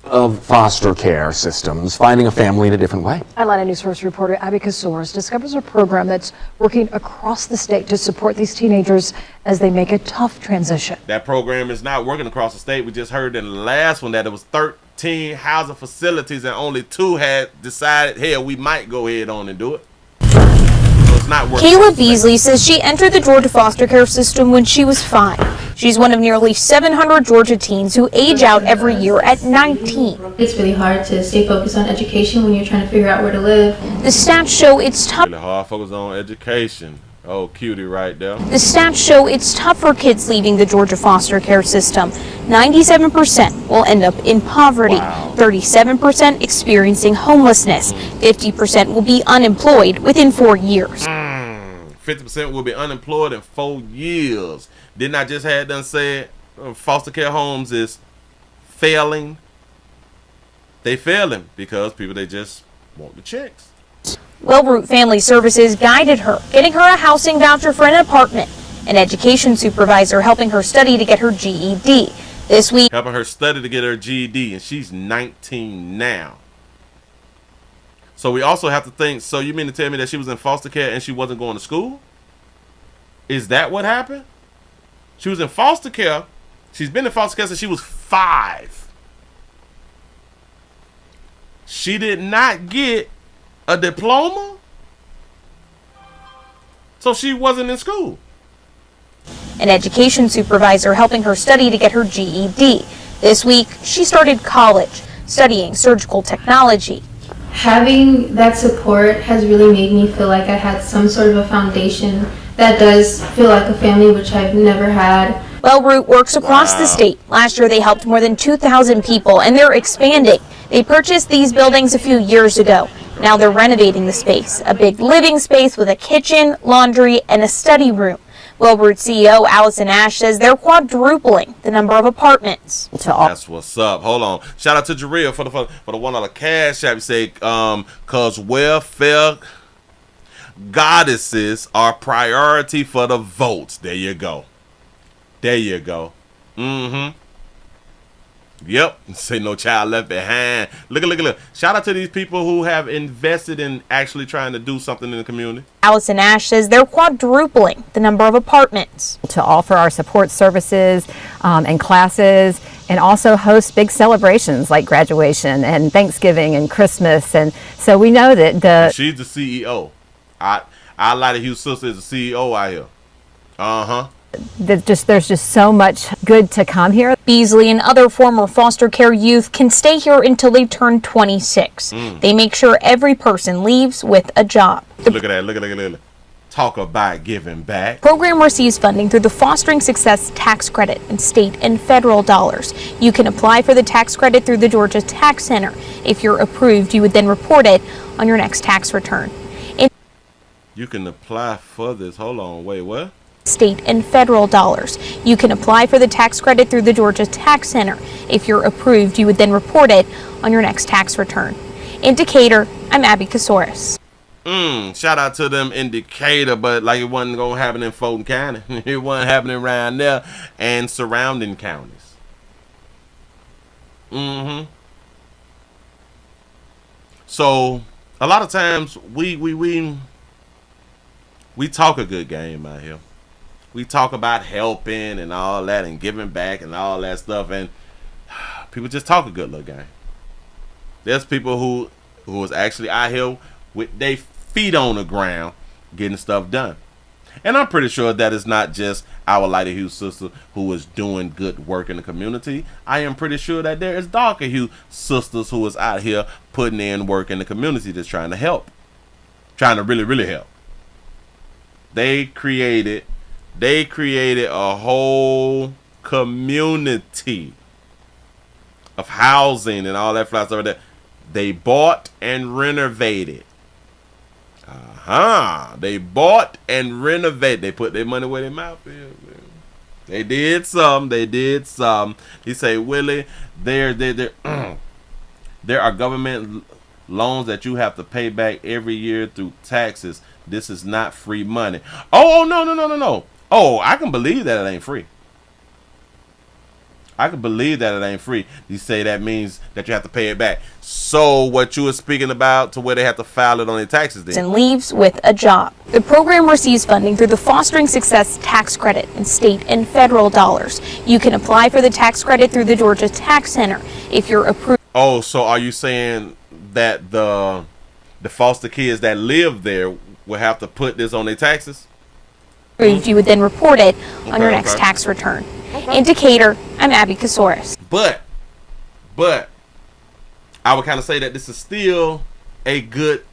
Of foster care systems, finding a family in a different way. Atlanta News First reporter Abby Kasouris discovers a program that's working across the state to support these teenagers as they make a tough transition. That program is not working across the state. We just heard in the last one that it was 13 housing facilities and only 2 had decided, hell, we might go ahead on and do it. So it's not working. Kayla Beasley says she entered the Georgia foster care system when she was 5. She's one of nearly 700 Georgia teens who age out every year at 19. It's really hard to stay focused on education when you're trying to figure out where to live. The stats show it's tough. Really hard focus on education. Oh, cutie right there. The stats show it's tough for kids leaving the Georgia foster care system. 97% will end up in poverty. Wow. 37% experiencing homelessness. 50% will be unemployed within 4 years. 50% will be unemployed in 4 years. Didn't I just have done said foster care homes is failing? They failing because people, they just want the checks. Wellroot Family Services guided her, getting her a housing voucher for an apartment. An education supervisor helping her study to get her GED. This week, helping her study to get her GED, and she's 19 now. So we also have to think, so you mean to tell me that she was in foster care and she wasn't going to school? Is that what happened? She was in foster care. She's been in foster care since she was 5. She did not get a diploma, so she wasn't in school. An education supervisor helping her study to get her GED. This week, she started college, studying surgical technology. Having that support has really made me feel like I had some sort of a foundation that does feel like a family, which I've never had. Well, Root works across the state. Last year, they helped more than 2,000 people, and they're expanding. They purchased these buildings a few years ago. Now they're renovating the space, a big living space with a kitchen, laundry, and a study room. Wellroot CEO Allison Ash says they're quadrupling the number of apartments. That's what's up. Hold on. Shout out to Jarrell for the $1 cash app. You say, cause welfare goddesses are priority for the votes. There you go. There you go. Yep. Say no child left behind. Look. Shout out to these people who have invested in actually trying to do something in the community. Allison Ash says they're quadrupling the number of apartments. To offer our support services and classes, and also host big celebrations like graduation and Thanksgiving and Christmas. And so we know that she's the CEO. I like Hughes' sister is the CEO out here. There's just so much good to come here. Beasley and other former foster care youth can stay here until they turn 26. They make sure every person leaves with a job. Look at that. Look. Talk about giving back. The program receives funding through the Fostering Success Tax Credit and state and federal dollars. You can apply for the tax credit through the Georgia Tax Center. If you're approved, you would then report it on your next tax return. You can apply for this. Hold on. Wait, what? State and federal dollars. You can apply for the tax credit through the Georgia Tax Center. If you're approved, you would then report it on your next tax return. In Decatur, I'm Abby Casoris. Shout out to them in Decatur, but like it wasn't gonna happen in Fulton County. It wasn't happening around there and surrounding counties. So a lot of times we talk a good game out here. We talk about helping and all that and giving back and all that stuff, and people just talk a good little game. There's people who is actually out here with their feet on the ground getting stuff done. And I'm pretty sure that it's not just our lighter hue sister who is doing good work in the community. I am pretty sure that there is darker hue sisters who is out here putting in work in the community that's trying to help. Trying to really help. They created a whole community of housing and all that stuff that they bought and renovated. They bought and renovated. They put their money where their mouth is. They did some. He say, Willie, there are government loans that you have to pay back every year through taxes. This is not free money. Oh, no. Oh, I can believe that it ain't free. You say that means that you have to pay it back. So what you were speaking about to where they have to file it on their taxes then. And leaves with a job. The program receives funding through the Fostering Success Tax Credit and state and federal dollars. You can apply for the tax credit through the Georgia Tax Center. If you're approved. Oh, so are you saying that the foster kids that live there will have to put this on their taxes? You would then report it on your next tax return. In Decatur, I'm Abby Casoris. But I would kind of say that this is still a good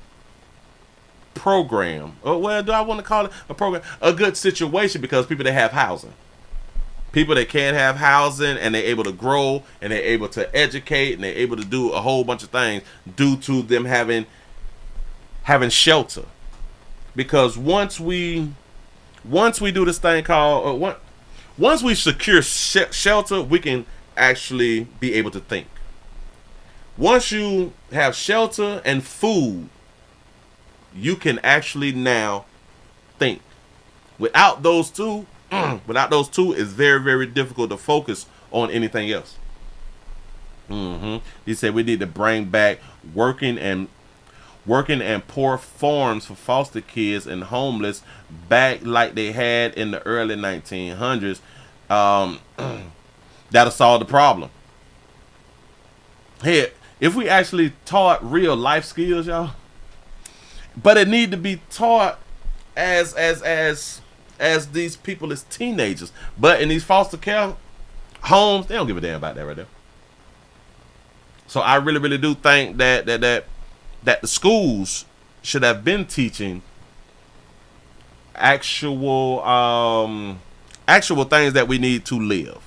program. Or well, do I want to call it a program? A good situation, because people that have housing. People that can have housing and they're able to grow and they're able to educate and they're able to do a whole bunch of things due to them having shelter. Because once we do this thing called once we secure shelter, we can actually be able to think. Once you have shelter and food, you can actually now think. Without those two, it's very, very difficult to focus on anything else. He said we need to bring back working and poor farms for foster kids and homeless back like they had in the early 1900s. That'll solve the problem. Hey, if we actually taught real life skills, y'all, but it need to be taught as these people as teenagers. But in these foster care homes, they don't give a damn about that right there. So I really, really do think that the schools should have been teaching actual actual things that we need to live,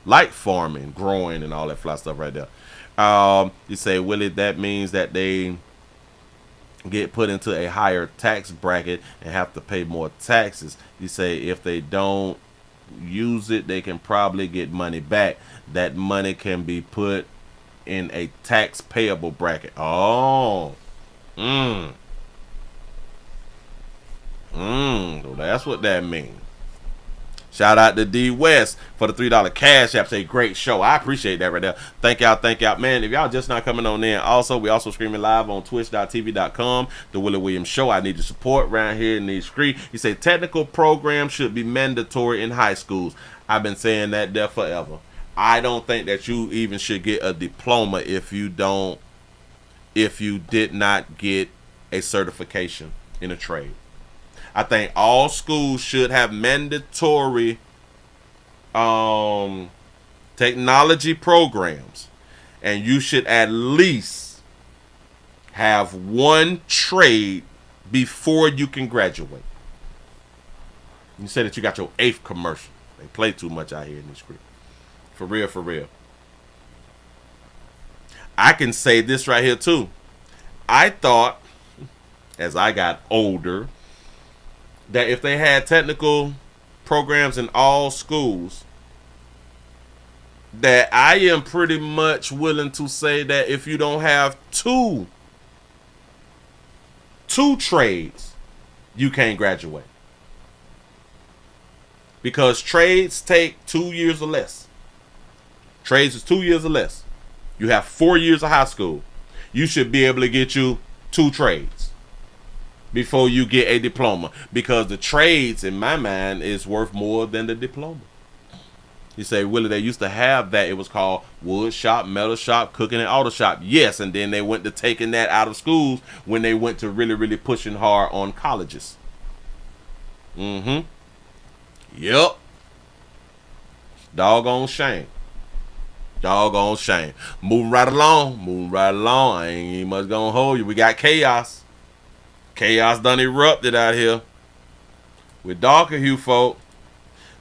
like farming, growing, and all that fly stuff right there. You say, Willie, that means that they get put into a higher tax bracket and have to pay more taxes. You say if they don't use it, they can probably get money back. That money can be put in a tax payable bracket. Oh. So that's what that means. Shout out to D West for the $3 cash app. Say great show. I appreciate that right there. Thank y'all. Man, if y'all just not coming on in, we also streaming live on twitch.tv.com, The Willie Williams Show. I need your support around here in these streets. You say technical programs should be mandatory in high schools. I've been saying that there forever. I don't think that you even should get a diploma if you did not get a certification in a trade. I think all schools should have mandatory technology programs, and you should at least have one trade before you can graduate. You said that you got your 8th commercial. They play too much out here in this script. For real. I can say this right here too. I thought, as I got older, that if they had technical programs in all schools, that I am pretty much willing to say that if you don't have two trades, you can't graduate. Because trades take 2 years or less. Trades is 2 years or less. You have 4 years of high school. You should be able to get you 2 trades before you get a diploma, because the trades, in my mind, is worth more than the diploma. You say, Willie, they used to have that. It was called wood shop, metal shop, cooking, and auto shop. Yes, and then they went to taking that out of schools when they went to really, really pushing hard on colleges. Yep. Doggone shame. Moving right along. I ain't even much gonna hold you. We got chaos. Chaos done erupted out here. With darker hue folk,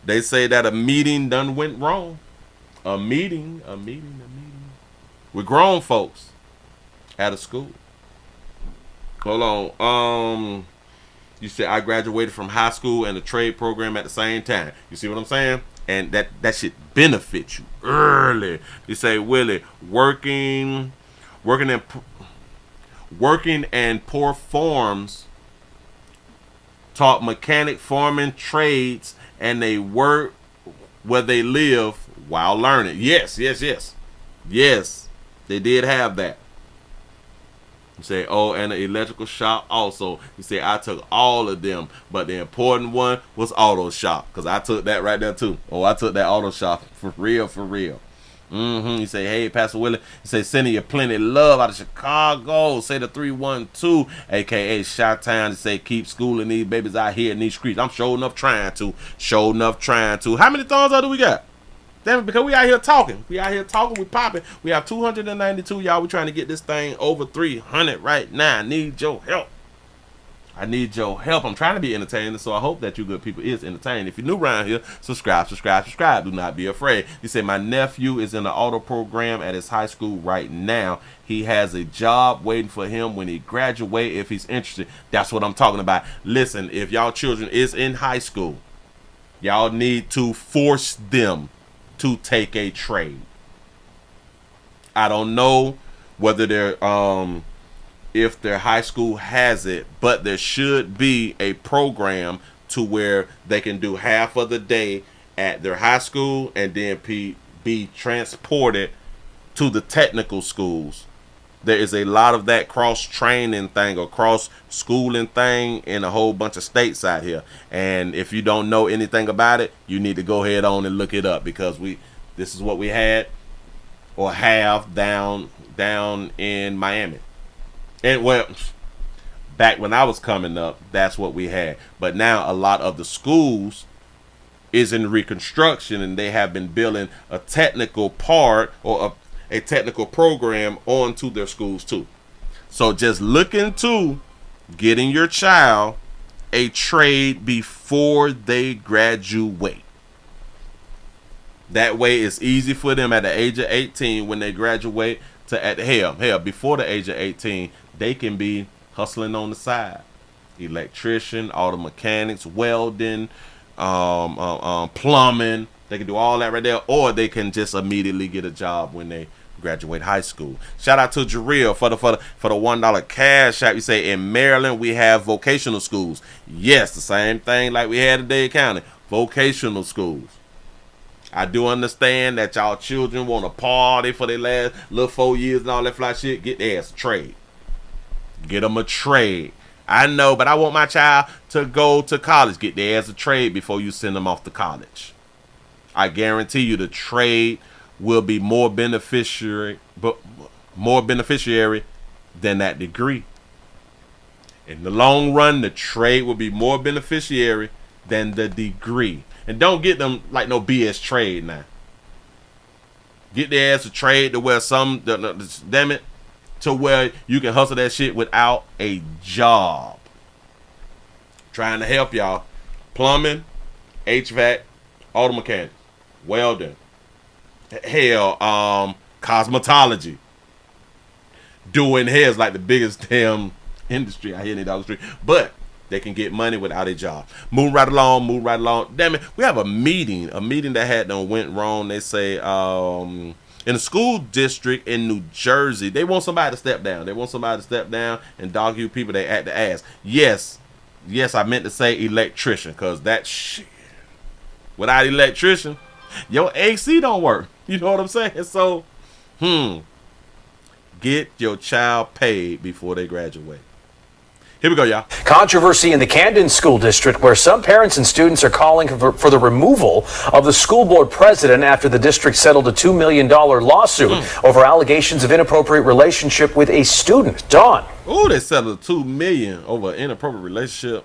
they say that a meeting done went wrong. A meeting. With grown folks at a school. Hold on. You said I graduated from high school and the trade program at the same time. You see what I'm saying? And that should benefit you early. You say, Willie, working and poor farms taught mechanic, farming, trades, and they work where they live while learning. Yes, they did have that. You say, oh, and the electrical shop also. You say, I took all of them, but the important one was auto shop, because I took that right there too. Oh, I took that auto shop for real. You say, hey, Pastor Willie. You say, sending you plenty of love out of Chicago. Say the 312, aka Chi-Town. You say, keep schooling these babies out here in these streets. I'm sure enough trying to. How many thumbs up do we got? Damn it, because we out here talking. We popping. We have 292, y'all. We trying to get this thing over 300 right now. I need your help. I'm trying to be entertaining, so I hope that you good people is entertained. If you're new around here, subscribe. Do not be afraid. You say, my nephew is in the auto program at his high school right now. He has a job waiting for him when he graduates if he's interested. That's what I'm talking about. Listen, if y'all children is in high school, y'all need to force them to take a trade. I don't know whether they're if their high school has it, but there should be a program to where they can do half of the day at their high school and then be transported to the technical schools. There is a lot of that cross-training thing or cross-schooling thing in a whole bunch of states out here. And if you don't know anything about it, you need to go ahead on and look it up, because this is what we had or have down in Miami. And well, back when I was coming up, that's what we had. But now a lot of the schools is in reconstruction, and they have been building a technical part or a technical program onto their schools too. So just look into getting your child a trade before they graduate. That way it's easy for them at the age of 18 when they graduate to hell before the age of 18 they can be hustling on the side. Electrician, auto mechanics, welding, plumbing. They can do all that right there, or they can just immediately get a job when they graduate high school. Shout out to Jarrell for the $1 cash app. You say in Maryland we have vocational schools. Yes, the same thing like we had in Dade County. Vocational schools. I do understand that y'all children want to party for their last little 4 years and all that fly shit. Get their ass a trade. Get them a trade. I know, but I want my child to go to college. Get their ass a trade before you send them off to college. I guarantee you the trade will be more beneficiary than that degree. In the long run, the trade will be more beneficiary than the degree. And don't get them like no BS trade now. Get their ass a trade to where damn it, to where you can hustle that shit without a job. Trying to help y'all. Plumbing, HVAC, auto mechanics, welding, cosmetology. Doing hair is like the biggest damn industry out here in the industry. But they can get money without a job. Move right along. Damn it, we have a meeting that had done went wrong. They say in a school district in New Jersey, they want somebody to step down. And dog you people they act the ass. Yes, I meant to say electrician, because that shit. Without electrician, your AC don't work. You know what I'm saying? So, get your child paid before they graduate. Here we go, y'all. Controversy in the Camden School District, where some parents and students are calling for the removal of the school board president after the district settled a $2 million lawsuit over allegations of inappropriate relationship with a student. Dawn. Oh, they settled $2 million over an inappropriate relationship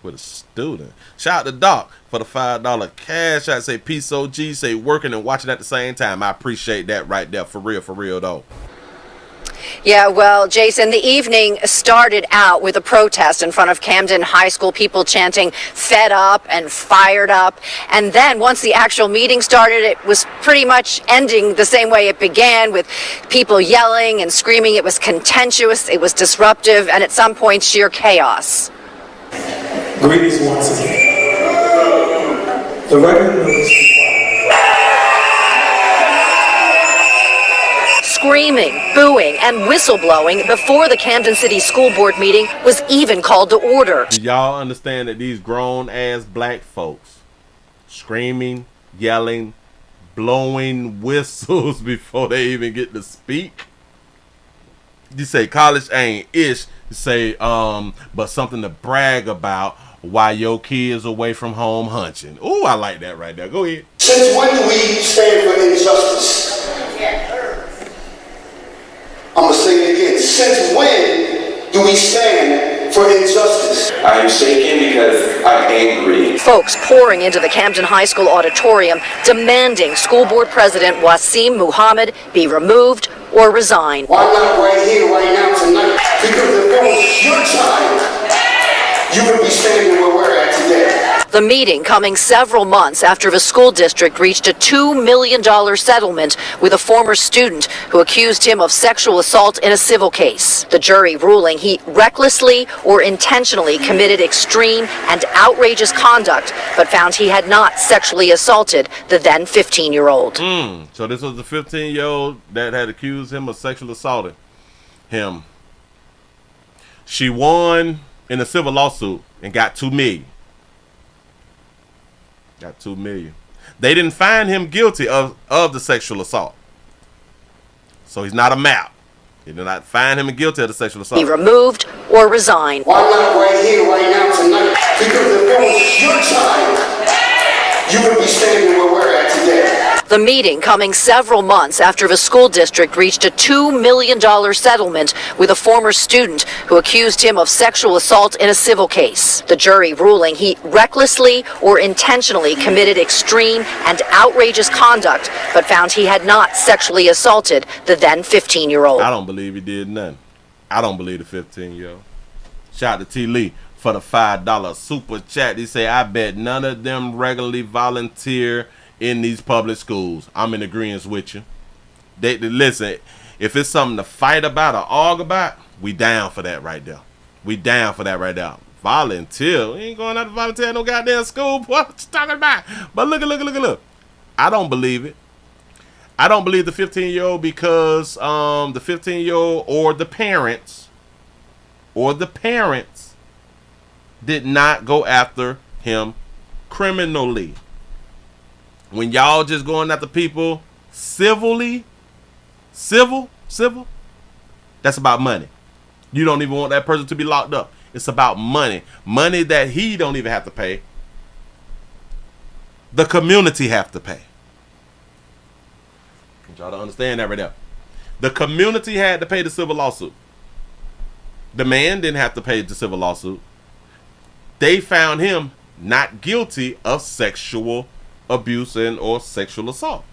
with a student. Shout out to Doc for the $5 cash. I say peace OG, say working and watching at the same time. I appreciate that right there. For real though. Yeah, well, Jason, the evening started out with a protest in front of Camden High School, people chanting "fed up" and "fired up." And then once the actual meeting started, it was pretty much ending the same way it began, with people yelling and screaming. It was contentious, it was disruptive, and at some point sheer chaos. Greetings once again. The record notice. Screaming, booing, and whistleblowing before the Camden City School Board meeting was even called to order. Do y'all understand that these grown-ass black folks screaming, yelling, blowing whistles before they even get to speak? You say college ain't ish. You say, but something to brag about while your kids away from home hunching. Ooh, I like that right there. Go ahead. Since when do we stand for injustice? I'm going to say it again. Since when do we stand for injustice? I am shaking because I'm angry. Folks pouring into the Camden High School auditorium demanding School Board President Wasim Muhammad be removed or resign. Why not right here, right now, tonight? Because if it was your time, you would be standing where we're at today. The meeting coming several months after the school district reached a $2 million settlement with a former student who accused him of sexual assault in a civil case. The jury ruling he recklessly or intentionally committed extreme and outrageous conduct, but found he had not sexually assaulted the then 15-year-old. So this was the 15-year-old that had accused him of sexually assaulting him. She won in a civil lawsuit and got $2 million. Got $2 million. They didn't find him guilty of the sexual assault. So he's not a map. They did not find him guilty of the sexual assault. Be removed or resign. Why not right here, right now, tonight? Because if it was your time, you would be standing where we're at today. The meeting coming several months after the school district reached a $2 million settlement with a former student who accused him of sexual assault in a civil case. The jury ruling he recklessly or intentionally committed extreme and outrageous conduct, but found he had not sexually assaulted the then 15-year-old. I don't believe he did nothing. I don't believe the 15-year-old. Shout out to T. Lee for the $5 super chat. He say, I bet none of them regularly volunteer in these public schools. I'm in agreement with you. They listen, if it's something to fight about or argue about, we down for that right there. We down for that right there. Volunteer. We ain't going out to volunteer at no goddamn school. What you talking about? But look. I don't believe it. I don't believe the 15-year-old because the 15-year-old or the parents did not go after him criminally. When y'all just going after people civilly, civil, that's about money. You don't even want that person to be locked up. It's about money. Money that he don't even have to pay. The community have to pay. I want y'all to understand that right there. The community had to pay the civil lawsuit. The man didn't have to pay the civil lawsuit. They found him not guilty of sexual abuse and or sexual assault.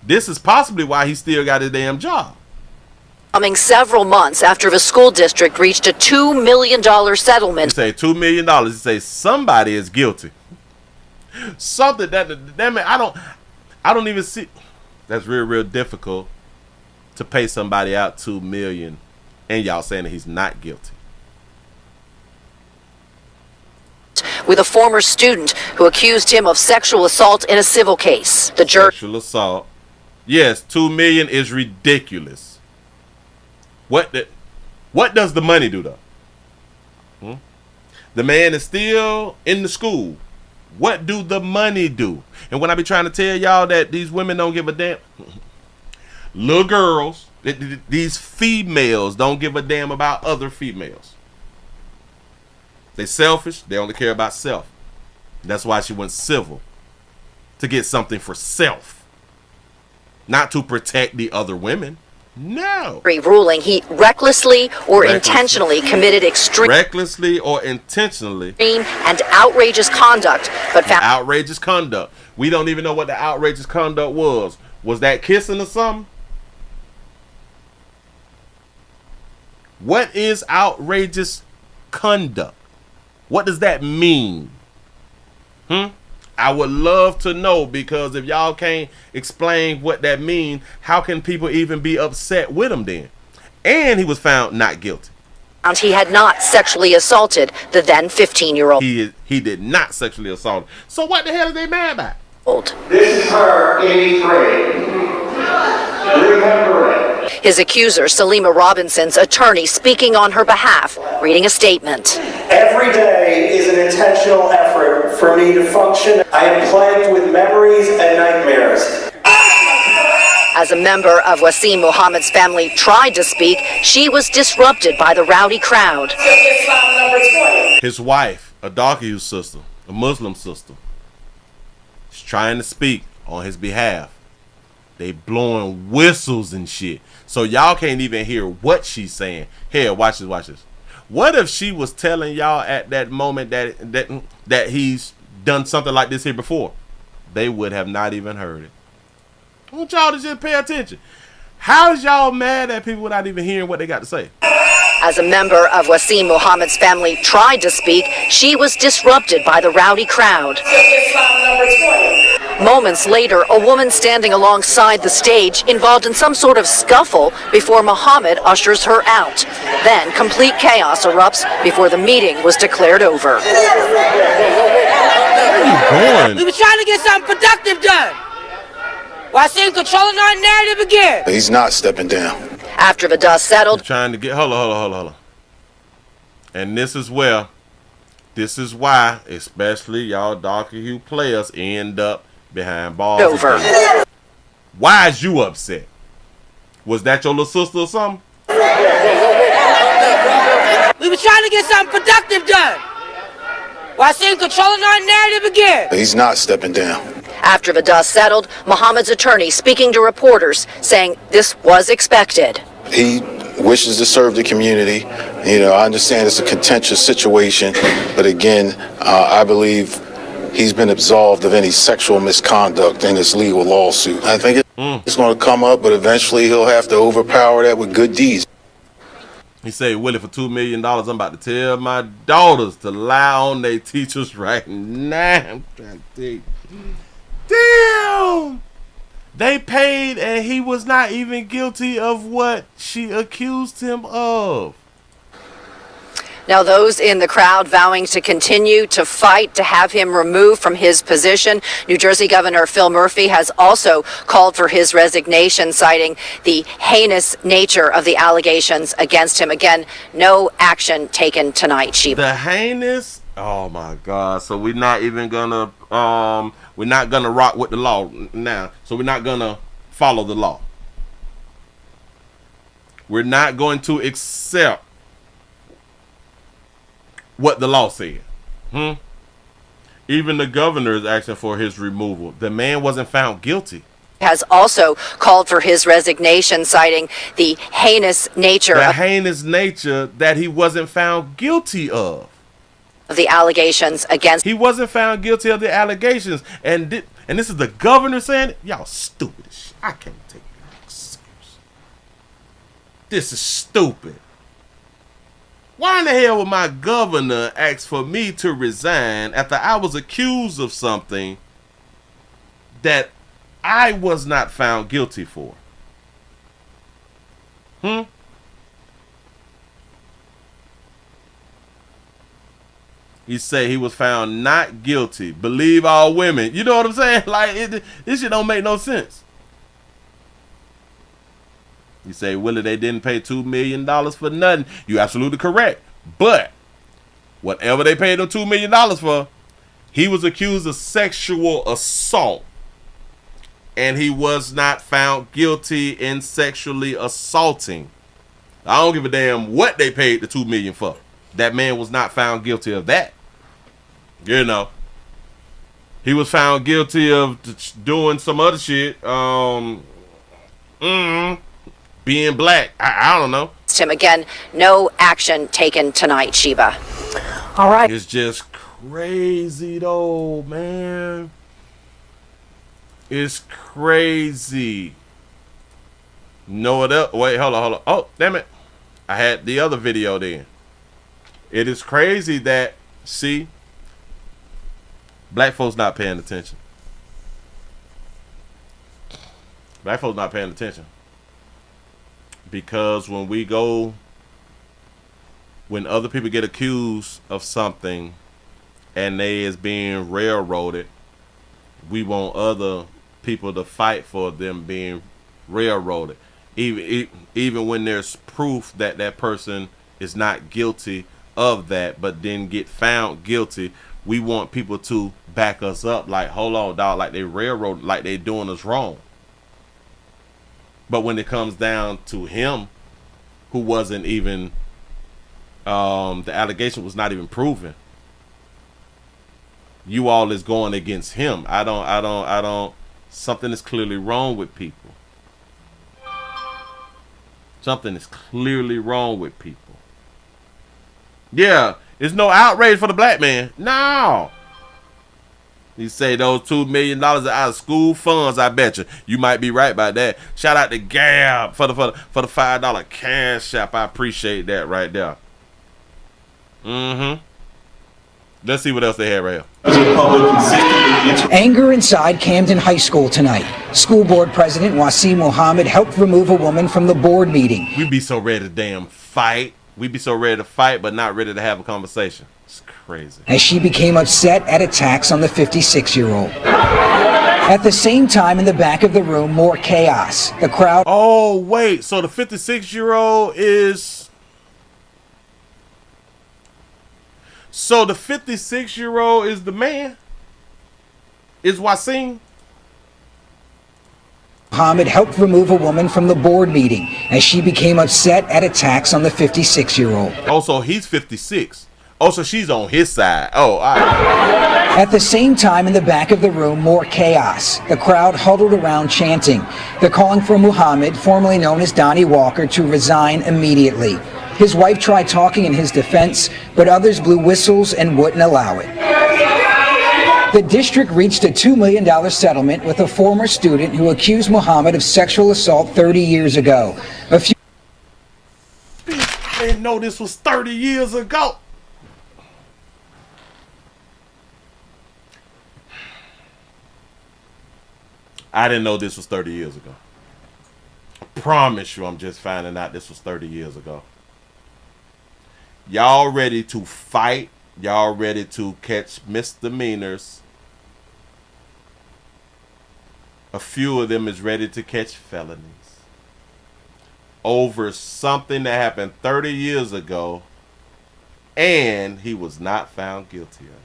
This is possibly why he still got his damn job. Coming several months after the school district reached a $2 million settlement. You say $2 million. You say somebody is guilty. Something that I don't even see. That's real difficult to pay somebody out $2 million, and y'all saying that he's not guilty. With a former student who accused him of sexual assault in a civil case. The jury. Sexual assault. Yes, $2 million is ridiculous. What does the money do though? The man is still in the school. What do the money do? And when I be trying to tell y'all that these women don't give a damn, little girls, these females don't give a damn about other females. They selfish. They only care about self. That's why she went civil, to get something for self, not to protect the other women. No. Ruling he recklessly or intentionally committed extreme and outrageous conduct, but found outrageous conduct. We don't even know what the outrageous conduct was. Was that kissing or something? What is outrageous conduct? What does that mean? I would love to know, because if y'all can't explain what that means, how can people even be upset with him then? And he was found not guilty. He had not sexually assaulted the then 15-year-old. He did not sexually assault. So what the hell are they mad about? This is her 83. Remember it. His accuser, Salima Robinson's attorney, speaking on her behalf, reading a statement. Every day is an intentional effort for me to function. I am plagued with memories and nightmares. As a member of Wasim Muhammad's family tried to speak, she was disrupted by the rowdy crowd. His wife, a Dark-Hue sister, a Muslim sister, is trying to speak on his behalf. They blowing whistles and shit. So y'all can't even hear what she's saying. Here, watch this. What if she was telling y'all at that moment that he's done something like this here before? They would have not even heard it. I want y'all to just pay attention. How is y'all mad at people without even hearing what they got to say? As a member of Wasim Muhammad's family tried to speak, she was disrupted by the rowdy crowd. Moments later, a woman standing alongside the stage involved in some sort of scuffle before Muhammad ushers her out. Then complete chaos erupts before the meeting was declared over. We were trying to get something productive done. Wasim controlling our narrative again. He's not stepping down. After the dust settled, trying to get hold on. And this is why, especially y'all Dark-Hue players, end up behind bars. Over. Why is you upset? Was that your little sister or something? We were trying to get something productive done. Wasim controlling our narrative again. He's not stepping down. After the dust settled, Muhammad's attorney speaking to reporters, saying this was expected. He wishes to serve the community. I understand it's a contentious situation, but again, I believe he's been absolved of any sexual misconduct in this legal lawsuit. I think it's going to come up, but eventually he'll have to overpower that with good deeds. He said, Willie, for $2 million, I'm about to tell my daughters to lie on their teachers right now. I'm trying to tell you. Damn! They paid and he was not even guilty of what she accused him of. Now, those in the crowd vowing to continue to fight to have him removed from his position. New Jersey Governor Phil Murphy has also called for his resignation, citing the heinous nature of the allegations against him. Again, no action taken tonight, Sheba. The heinous? Oh my God. So we're not even gonna we're not gonna rock with the law now. So we're not gonna follow the law. We're not going to accept what the law said. Even the governor is asking for his removal. The man wasn't found guilty. Has also called for his resignation, citing the heinous nature that he wasn't found guilty of the allegations against. He wasn't found guilty of the allegations, and this is the governor saying it? Y'all stupid as shit. I can't take it serious. This is stupid. Why in the hell would my governor ask for me to resign after I was accused of something that I was not found guilty for? He said he was found not guilty. Believe all women. You know what I'm saying? Like, this shit don't make no sense. You say, Willie, they didn't pay $2 million for nothing. You're absolutely correct. But whatever they paid him $2 million for, he was accused of sexual assault. And he was not found guilty in sexually assaulting. I don't give a damn what they paid the $2 million for. That man was not found guilty of that. You know. He was found guilty of doing some other shit. Being black. I don't know. Him again, no action taken tonight, Sheba. All right. It's just crazy though, man. It's crazy. Know what else? Wait, hold on. Oh, damn it. I had the other video then. It is crazy that, see, black folks not paying attention. Black folks not paying attention. Because when other people get accused of something and they is being railroaded, we want other people to fight for them being railroaded. Even when there's proof that that person is not guilty of that, but then get found guilty, we want people to back us up. Like, hold on, dog, like they railroad, like they doing us wrong. But when it comes down to him, who wasn't even, the allegation was not even proven. You all is going against him. I don't, something is clearly wrong with people. Something is clearly wrong with people. Yeah, there's no outrage for the black man. No. You say those $2 million are out of school funds, I bet you. You might be right about that. Shout out to Gab for the $5 cash app. I appreciate that right there. Let's see what else they have right here. Anger inside Camden High School tonight. School board president Wasim Mohammed helped remove a woman from the board meeting. We be so ready to damn fight. We be so ready to fight, but not ready to have a conversation. It's crazy. As she became upset at attacks on the 56-year-old. At the same time, in the back of the room, more chaos. The crowd. Oh, wait. So the 56-year-old is. So the 56-year-old is the man? Is Wasim? Mohammed helped remove a woman from the board meeting as she became upset at attacks on the 56-year-old. Oh, so he's 56. Oh, so she's on his side. Oh, all right. At the same time, in the back of the room, more chaos. The crowd huddled around chanting. They're calling for Muhammad, formerly known as Donnie Walker, to resign immediately. His wife tried talking in his defense, but others blew whistles and wouldn't allow it. The district reached a $2 million settlement with a former student who accused Muhammad of sexual assault 30 years ago. I didn't know this was 30 years ago. I didn't know this was 30 years ago. I promise you, I'm just finding out this was 30 years ago. Y'all ready to fight? Y'all ready to catch misdemeanors? A few of them is ready to catch felonies over something that happened 30 years ago, and he was not found guilty of it.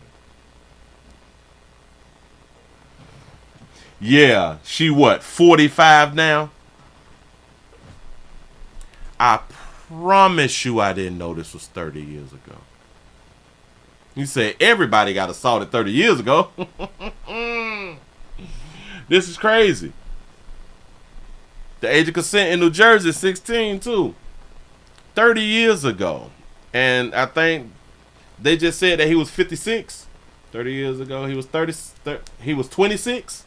Yeah, she what, 45 now? I promise you I didn't know this was 30 years ago. You said everybody got assaulted 30 years ago. This is crazy. The age of consent in New Jersey is 16 too. 30 years ago. And I think they just said that he was 56. 30 years ago he was 30 he was 26.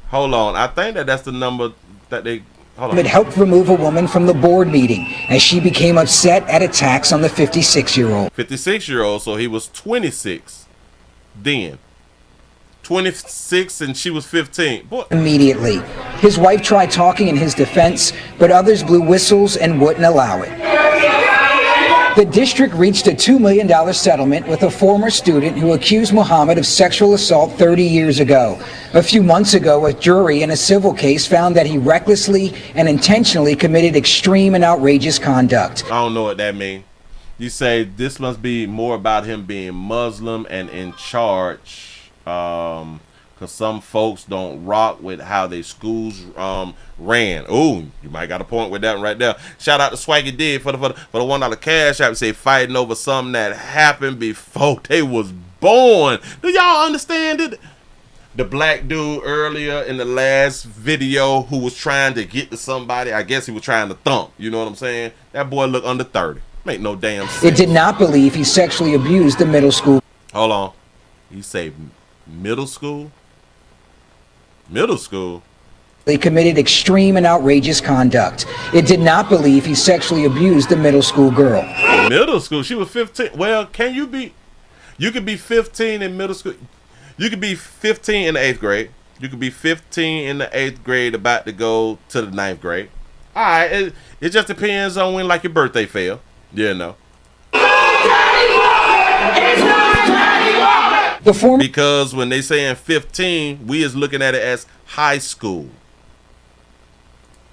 Hold on. I think that's the number that they It helped remove a woman from the board meeting as she became upset at attacks on the 56-year-old. 56-year-old, so he was 26 then. 26 and she was 15. Boy. Immediately. His wife tried talking in his defense, but others blew whistles and wouldn't allow it. The district reached a $2 million settlement with a former student who accused Muhammad of sexual assault 30 years ago. A few months ago, a jury in a civil case found that he recklessly and intentionally committed extreme and outrageous conduct. I don't know what that means. You say this must be more about him being Muslim and in charge, because some folks don't rock with how their schools ran. Ooh, you might got a point with that one right there. Shout out to Swaggy D for the $1 cash app. Say fighting over something that happened before they was born. Do y'all understand it? The black dude earlier in the last video who was trying to get to somebody, I guess he was trying to thump. You know what I'm saying? That boy look under 30. Make no damn sense. It did not believe he sexually abused the middle school. Hold on. You say middle school? Middle school? They committed extreme and outrageous conduct. It did not believe he sexually abused the middle school girl. Middle school? She was 15. Well, can you be... You could be 15 in middle school. You could be 15 in the 8th grade. You could be 15 in the 8th grade about to go to the 9th grade. All right. It just depends on when, like, your birthday fell. You know. Because when they saying 15, we is looking at it as high school.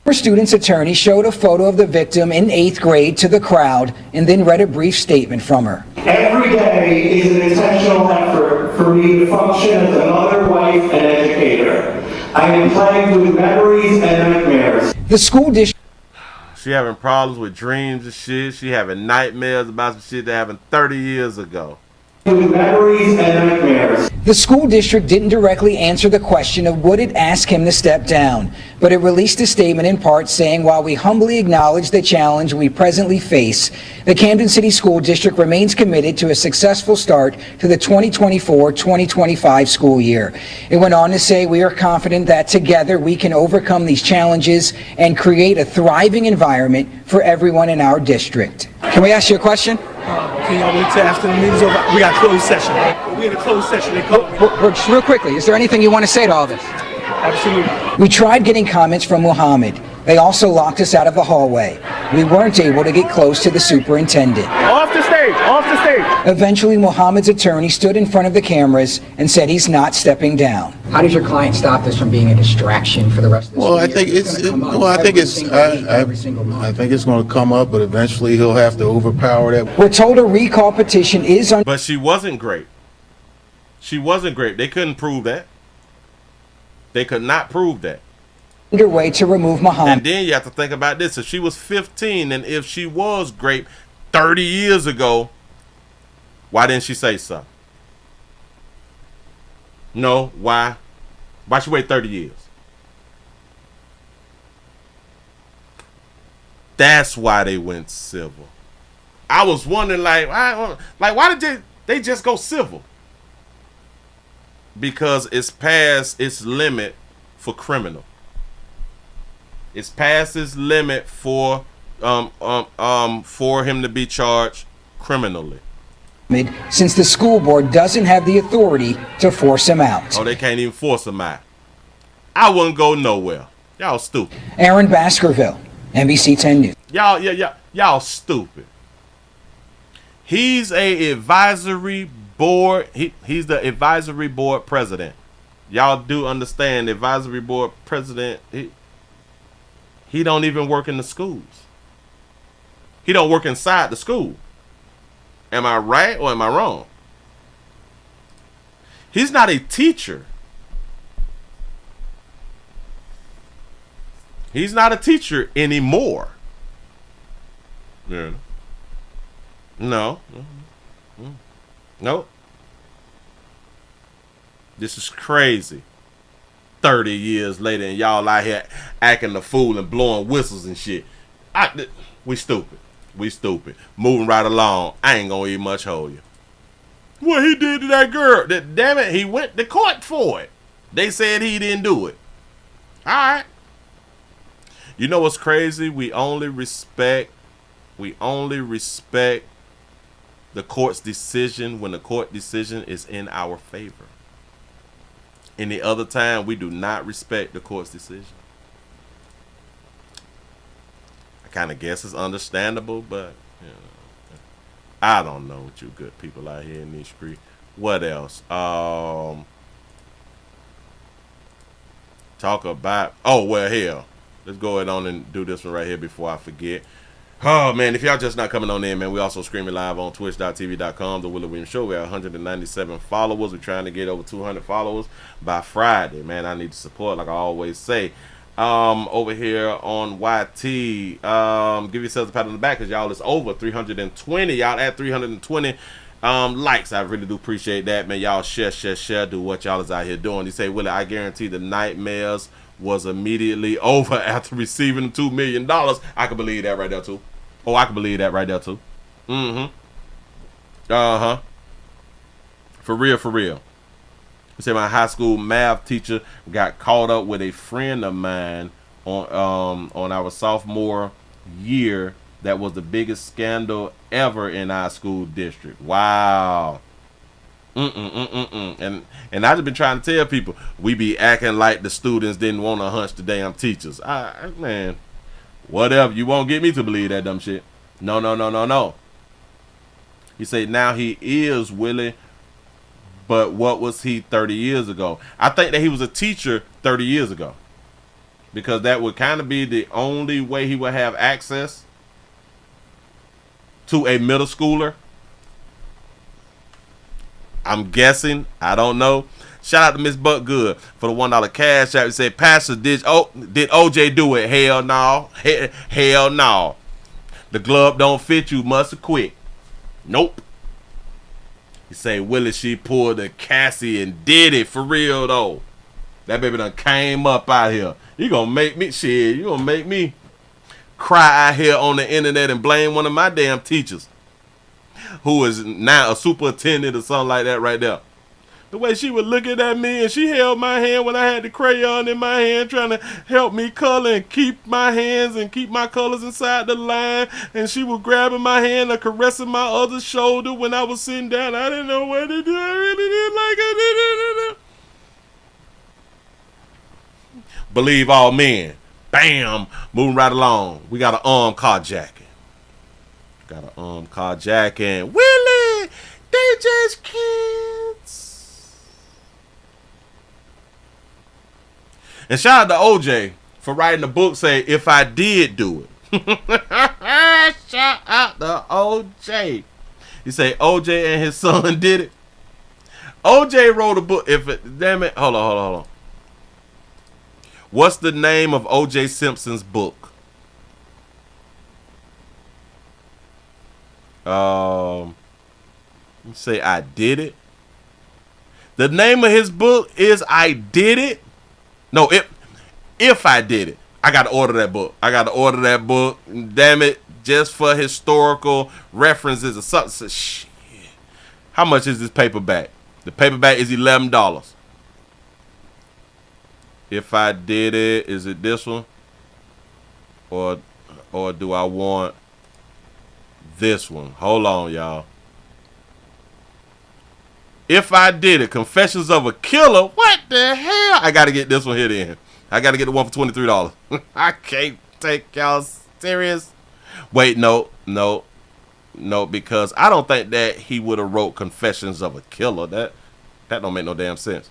Her student's attorney showed a photo of the victim in 8th grade to the crowd and then read a brief statement from her. Every day is an intentional effort for me to function as a mother, wife, and educator. I am plagued with memories and nightmares. The school district. She having problems with dreams and shit. She having nightmares about some shit that happened 30 years ago. With memories and nightmares. The school district didn't directly answer the question of would it ask him to step down, but it released a statement in part saying, while we humbly acknowledge the challenge we presently face, the Camden City School District remains committed to a successful start to the 2024-2025 school year. It went on to say, we are confident that together we can overcome these challenges and create a thriving environment for everyone in our district. Can we ask you a question? Can y'all wait till after the meeting's over? We got closed session. We in a closed session. Just real quickly, is there anything you want to say to all this? Absolutely. We tried getting comments from Muhammad. They also locked us out of the hallway. We weren't able to get close to the superintendent. Off the stage! Off the stage! Eventually, Muhammad's attorney stood in front of the cameras and said he's not stepping down. How does your client stop this from being a distraction for the rest of the Well, school I think year? I think it's going to come up, but eventually he'll have to overpower that. We're told a recall petition is on. But she wasn't great. She wasn't great. They couldn't prove that. They could not prove that. Underway to remove Muhammad. And then you have to think about this. If she was 15 and if she was great 30 years ago, why didn't she say so? No, why? Why she wait 30 years? That's why they went civil. I was wondering, why did they just go civil? Because it's past its limit for criminal. It's past its limit for him to be charged criminally. Since the school board doesn't have the authority to force him out. Oh, they can't even force him out. I wouldn't go nowhere. Y'all stupid. Aaron Baskerville, NBC 10 News. Y'all stupid. He's a advisory board. He's the advisory board president. Y'all do understand the advisory board president. He don't even work in the schools. He don't work inside the school. Am I right or am I wrong? He's not a teacher. He's not a teacher anymore. Yeah. No. Nope. This is crazy. 30 years later and y'all out here acting the fool and blowing whistles and shit. We stupid. We stupid. Moving right along. I ain't gonna even much hold you. What he did to that girl. Damn it, he went to court for it. They said he didn't do it. Alright. You know what's crazy? We only respect the court's decision when the court decision is in our favor. Any other time, we do not respect the court's decision. I kind of guess it's understandable, but you know, I don't know what you good people out here in these streets. What else? Talk about. Oh well, hell. Let's go ahead on and do this one right here before I forget. Oh, man, if y'all just not coming on in, man, we also streaming live on twitch.tv.com, The Willie Williams Show. We have 197 followers. We're trying to get over 200 followers by Friday. Man, I need the support, like I always say. Over here on YT, give yourselves a pat on the back because y'all is over 320. Y'all at 320 likes. I really do appreciate that, man. Y'all share, do what y'all is out here doing. You say, Willie, I guarantee the nightmares was immediately over after receiving $2 million. I can believe that right there too. Oh, I can believe that right there too. For real. You say my high school math teacher got caught up with a friend of mine on our sophomore year. That was the biggest scandal ever in our school district. Wow. And I just been trying to tell people, we be acting like the students didn't want to hunch the damn teachers. Man, whatever. You won't get me to believe that dumb shit. No. You say now he is Willie, but what was he 30 years ago? I think that he was a teacher 30 years ago, because that would kind of be the only way he would have access to a middle schooler. I'm guessing. I don't know. Shout out to Miss Buck Good for the $1 cash app. You say, Pastor, did OJ do it? Hell no. Hell no. The glove don't fit, you must have quit. Nope. You say, Willie, she pulled a Cassie and did it for real though. That baby done came up out here. You gonna make me shit. You gonna make me cry out here on the internet and blame one of my damn teachers, who is now a superintendent or something like that right there. The way she was looking at me and she held my hand when I had the crayon in my hand trying to help me color and keep my hands and keep my colors inside the line. And she was grabbing my hand and caressing my other shoulder when I was sitting down. I didn't know what to do. I really didn't like it. Believe all men. Bam. Moving right along. We got an armed carjacking. Willie, they just kids. And shout out to OJ for writing the book, say, if I did do it. Shout out to OJ. You say OJ and his son did it. OJ wrote a book. Damn it. Hold on. What's the name of OJ Simpson's book? Say I did it. The name of his book is I Did It. No, if I did it. I gotta order that book. Damn it, just for historical references or something. Shit. How much is this paperback? The paperback is $11. If I did it, is it this one? Or do I want this one? Hold on, y'all. If I Did It, Confessions of a Killer. What the hell? I got to get this one here then. I got to get the one for $23. I can't take y'all serious. Wait, no, because I don't think that he would have wrote Confessions of a Killer. That don't make no damn sense.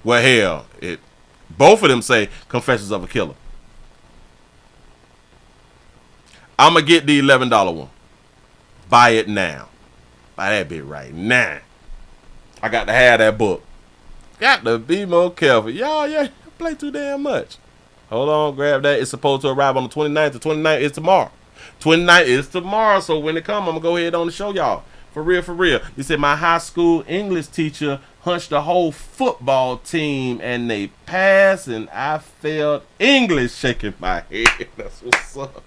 Well, hell, both of them say Confessions of a Killer. I'm going to get the $11 one. Buy it now. Buy that bit right now. I got to have that book. Got to be more careful. Y'all, yeah, play too damn much. Hold on, grab that. It's supposed to arrive on the 29th. The 29th is tomorrow. 29th is tomorrow, so when it comes, I'm going to go ahead on and show y'all. For real. He said, my high school English teacher hunched the whole football team, and they passed, and I failed English, shaking my head. That's what's up.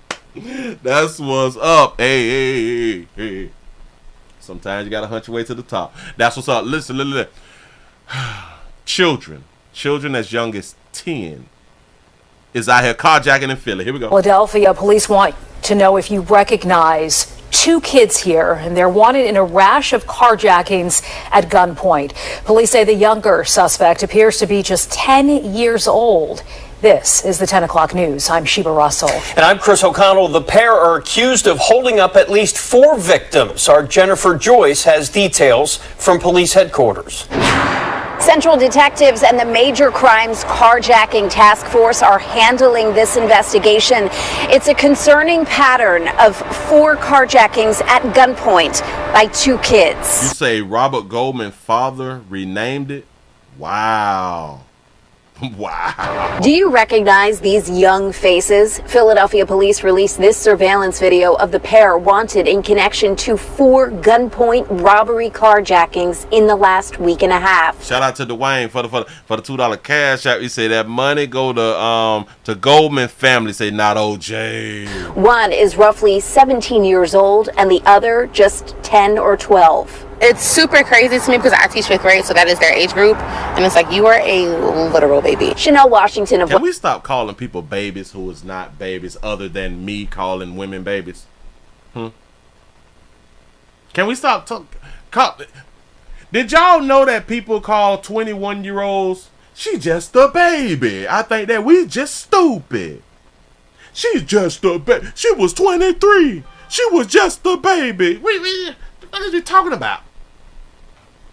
That's what's up. Hey. Sometimes you got to hunch your way to the top. That's what's up. Listen. Children as young as 10 is out here carjacking in Philly. Here we go. Philadelphia police want to know if you recognize 2 kids here, and they're wanted in a rash of carjackings at gunpoint. Police say the younger suspect appears to be just 10 years old. This is the 10 o'clock news. I'm Sheba Russell. And I'm Chris O'Connell. The pair are accused of holding up at least 4 victims. Our Jennifer Joyce has details from police headquarters. Central detectives and the Major Crimes Carjacking Task Force are handling this investigation. It's a concerning pattern of 4 carjackings at gunpoint by 2 kids. You say Robert Goldman's father renamed it? Wow. Wow. Do you recognize these young faces? Philadelphia police released this surveillance video of the pair wanted in connection to 4 gunpoint robbery carjackings in the last week and a half. Shout out to Dwayne for the $2 cash app. He say that money go to Goldman family. Say not OJ. One is roughly 17 years old and the other just 10 or 12. It's super crazy to me because I teach 5th grade, so that is their age group. And it's like, you are a literal baby. Chanel Washington. Can we stop calling people babies who is not babies other than me calling women babies? Can we stop talking? Did y'all know that people call 21-year-olds, she just a baby? I think that we just stupid. She's just a baby. She was 23. She was just a baby. What are you talking about?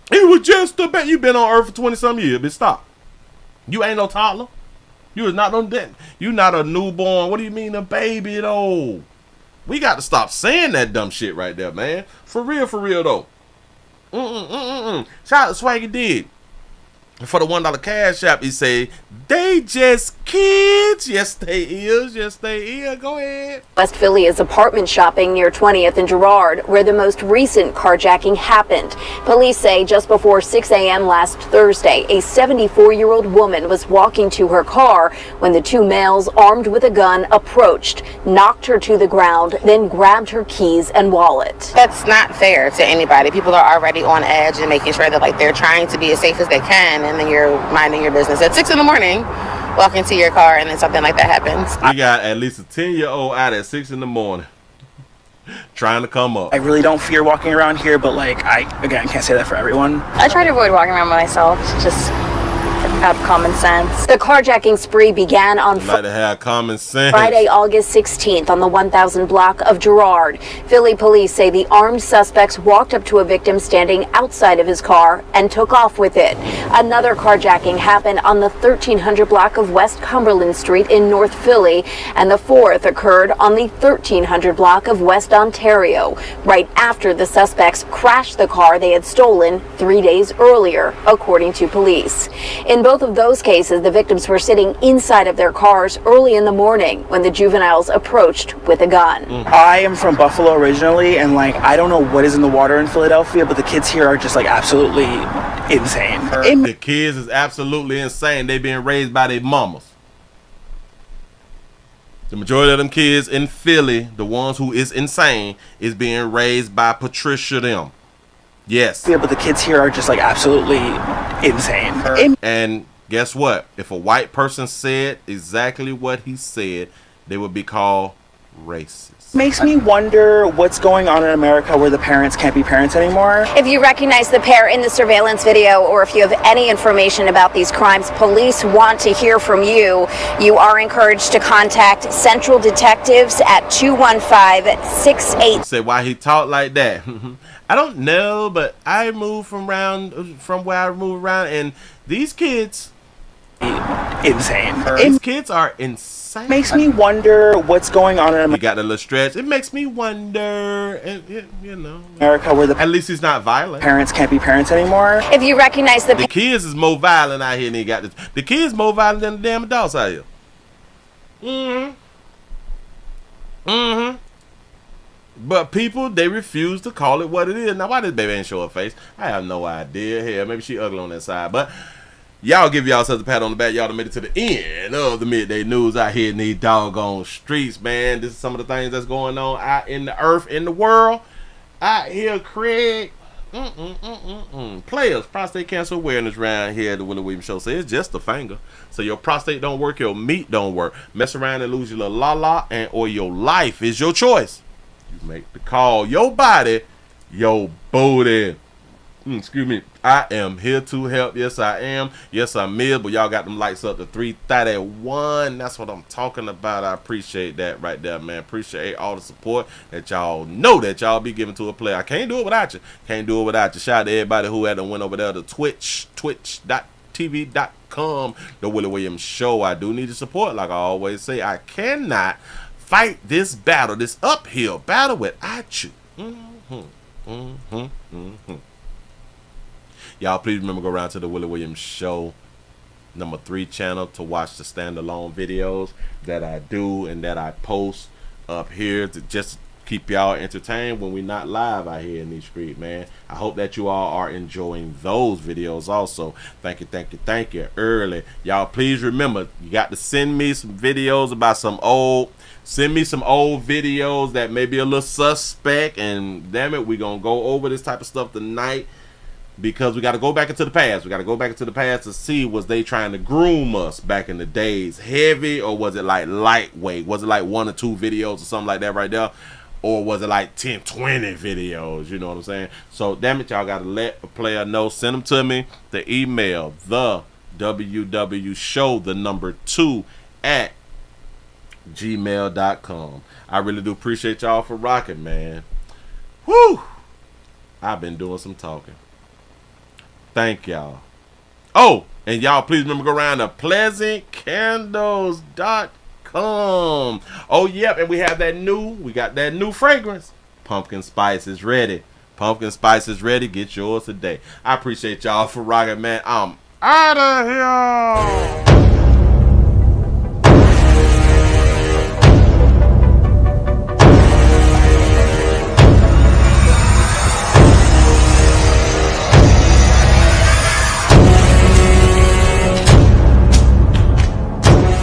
It was just a baby. You've been on Earth for 20-some years, but stop. You ain't no toddler. You is not no dead. You not a newborn. What do you mean a baby though? We got to stop saying that dumb shit right there, man. For real though. Shout out to Swaggy Did. For the $1 cash app, he say, they just kids. Yes, they is. Go ahead. West Philly is apartment shopping near 20th and Girard, where the most recent carjacking happened. Police say just before 6 a.m. last Thursday, a 74-year-old woman was walking to her car when the 2 males armed with a gun approached, knocked her to the ground, then grabbed her keys and wallet. That's not fair to anybody. People are already on edge and making sure that they're trying to be as safe as they can. And then you're minding your business at 6 in the morning, walking to your car, and then something like that happens. We got at least a 10-year-old out at 6 in the morning trying to come up. I really don't fear walking around here, but I can't say that for everyone. I try to avoid walking around by myself, just out of common sense. The carjacking spree began on like to have common sense. Friday, August 16th on the 1000 block of Girard. Philly police say the armed suspects walked up to a victim standing outside of his car and took off with it. Another carjacking happened on the 1300 block of West Cumberland Street in North Philly, and the 4th occurred on the 1300 block of West Ontario, right after the suspects crashed the car they had stolen 3 days earlier, according to police. In both of those cases, the victims were sitting inside of their cars early in the morning when the juveniles approached with a gun. I am from Buffalo originally, and I don't know what is in the water in Philadelphia, but the kids here are just absolutely insane. The kids is absolutely insane. They being raised by their mamas. The majority of them kids in Philly, the ones who is insane, is being raised by Patricia them. Yes. Yeah, but the kids here are just absolutely insane. And guess what? If a white person said exactly what he said, they would be called racist. Makes me wonder what's going on in America where the parents can't be parents anymore. If you recognize the pair in the surveillance video, or if you have any information about these crimes, police want to hear from you. You are encouraged to contact Central Detectives at 215-68. Say why he talk like that. I don't know, but I move from where I move around, and these kids insane. These kids are insane. Makes me wonder what's going on in America. You got a little stretch. It makes me wonder, and you know, America where the at least he's not violent. Parents can't be parents anymore. If you recognize the kids is more violent out here than he got this. The kids more violent than the damn adults out here. But people, they refuse to call it what it is. Now, why this baby ain't show her face? I have no idea. Hell, maybe she ugly on that side. But y'all give yourselves a pat on the back. Y'all done made it to the end of the midday news out here in these doggone streets, man. This is some of the things that's going on out in the earth, in the world. Out here, Craig. Players, prostate cancer awareness round here at the Willie Williams Show. Say it's just a finger. So your prostate don't work, your meat don't work. Mess around and lose your little la-la, and or your life is your choice. You make the call. Your body, your booty. Excuse me. I am here to help. Yes, I am. Yes, I'm here. But y'all got them lights up to 331. That's what I'm talking about. I appreciate that right there, man. Appreciate all the support that y'all know that y'all be giving to a player. I can't do it without you. Can't do it without you. Shout out to everybody who had to went over there to twitch.tv.com, the Willie Williams Show. I do need your support. Like I always say, I cannot fight this battle, this uphill battle without you. Y'all please remember go around to the Willie Williams Show #3 channel to watch the standalone videos that I do and that I post up here to just keep y'all entertained when we're not live out here in these streets, man. I hope that you all are enjoying those videos also. Thank you early. Y'all please remember, you got to send me some videos about send me some old videos that may be a little suspect, and damn it, we're gonna go over this type of stuff tonight. Because we got to go back into the past. We got to go back into the past to see, was they trying to groom us back in the days heavy, or was it like lightweight? Was it like 1 or 2 videos or something like that right there? Or was it like 10, 20 videos? You know what I'm saying? So, damn it, y'all got to let a player know. Send them to me. The email, the WWShow, 2 at gmail.com. I really do appreciate y'all for rocking, man. Whew! I've been doing some talking. Thank y'all. Oh, and y'all please remember to go around to pleasantcandles.com. Oh, yep, and we got that new fragrance. Pumpkin spice is ready. Pumpkin spice is ready. Get yours today. I appreciate y'all for rocking, man. I'm out of here.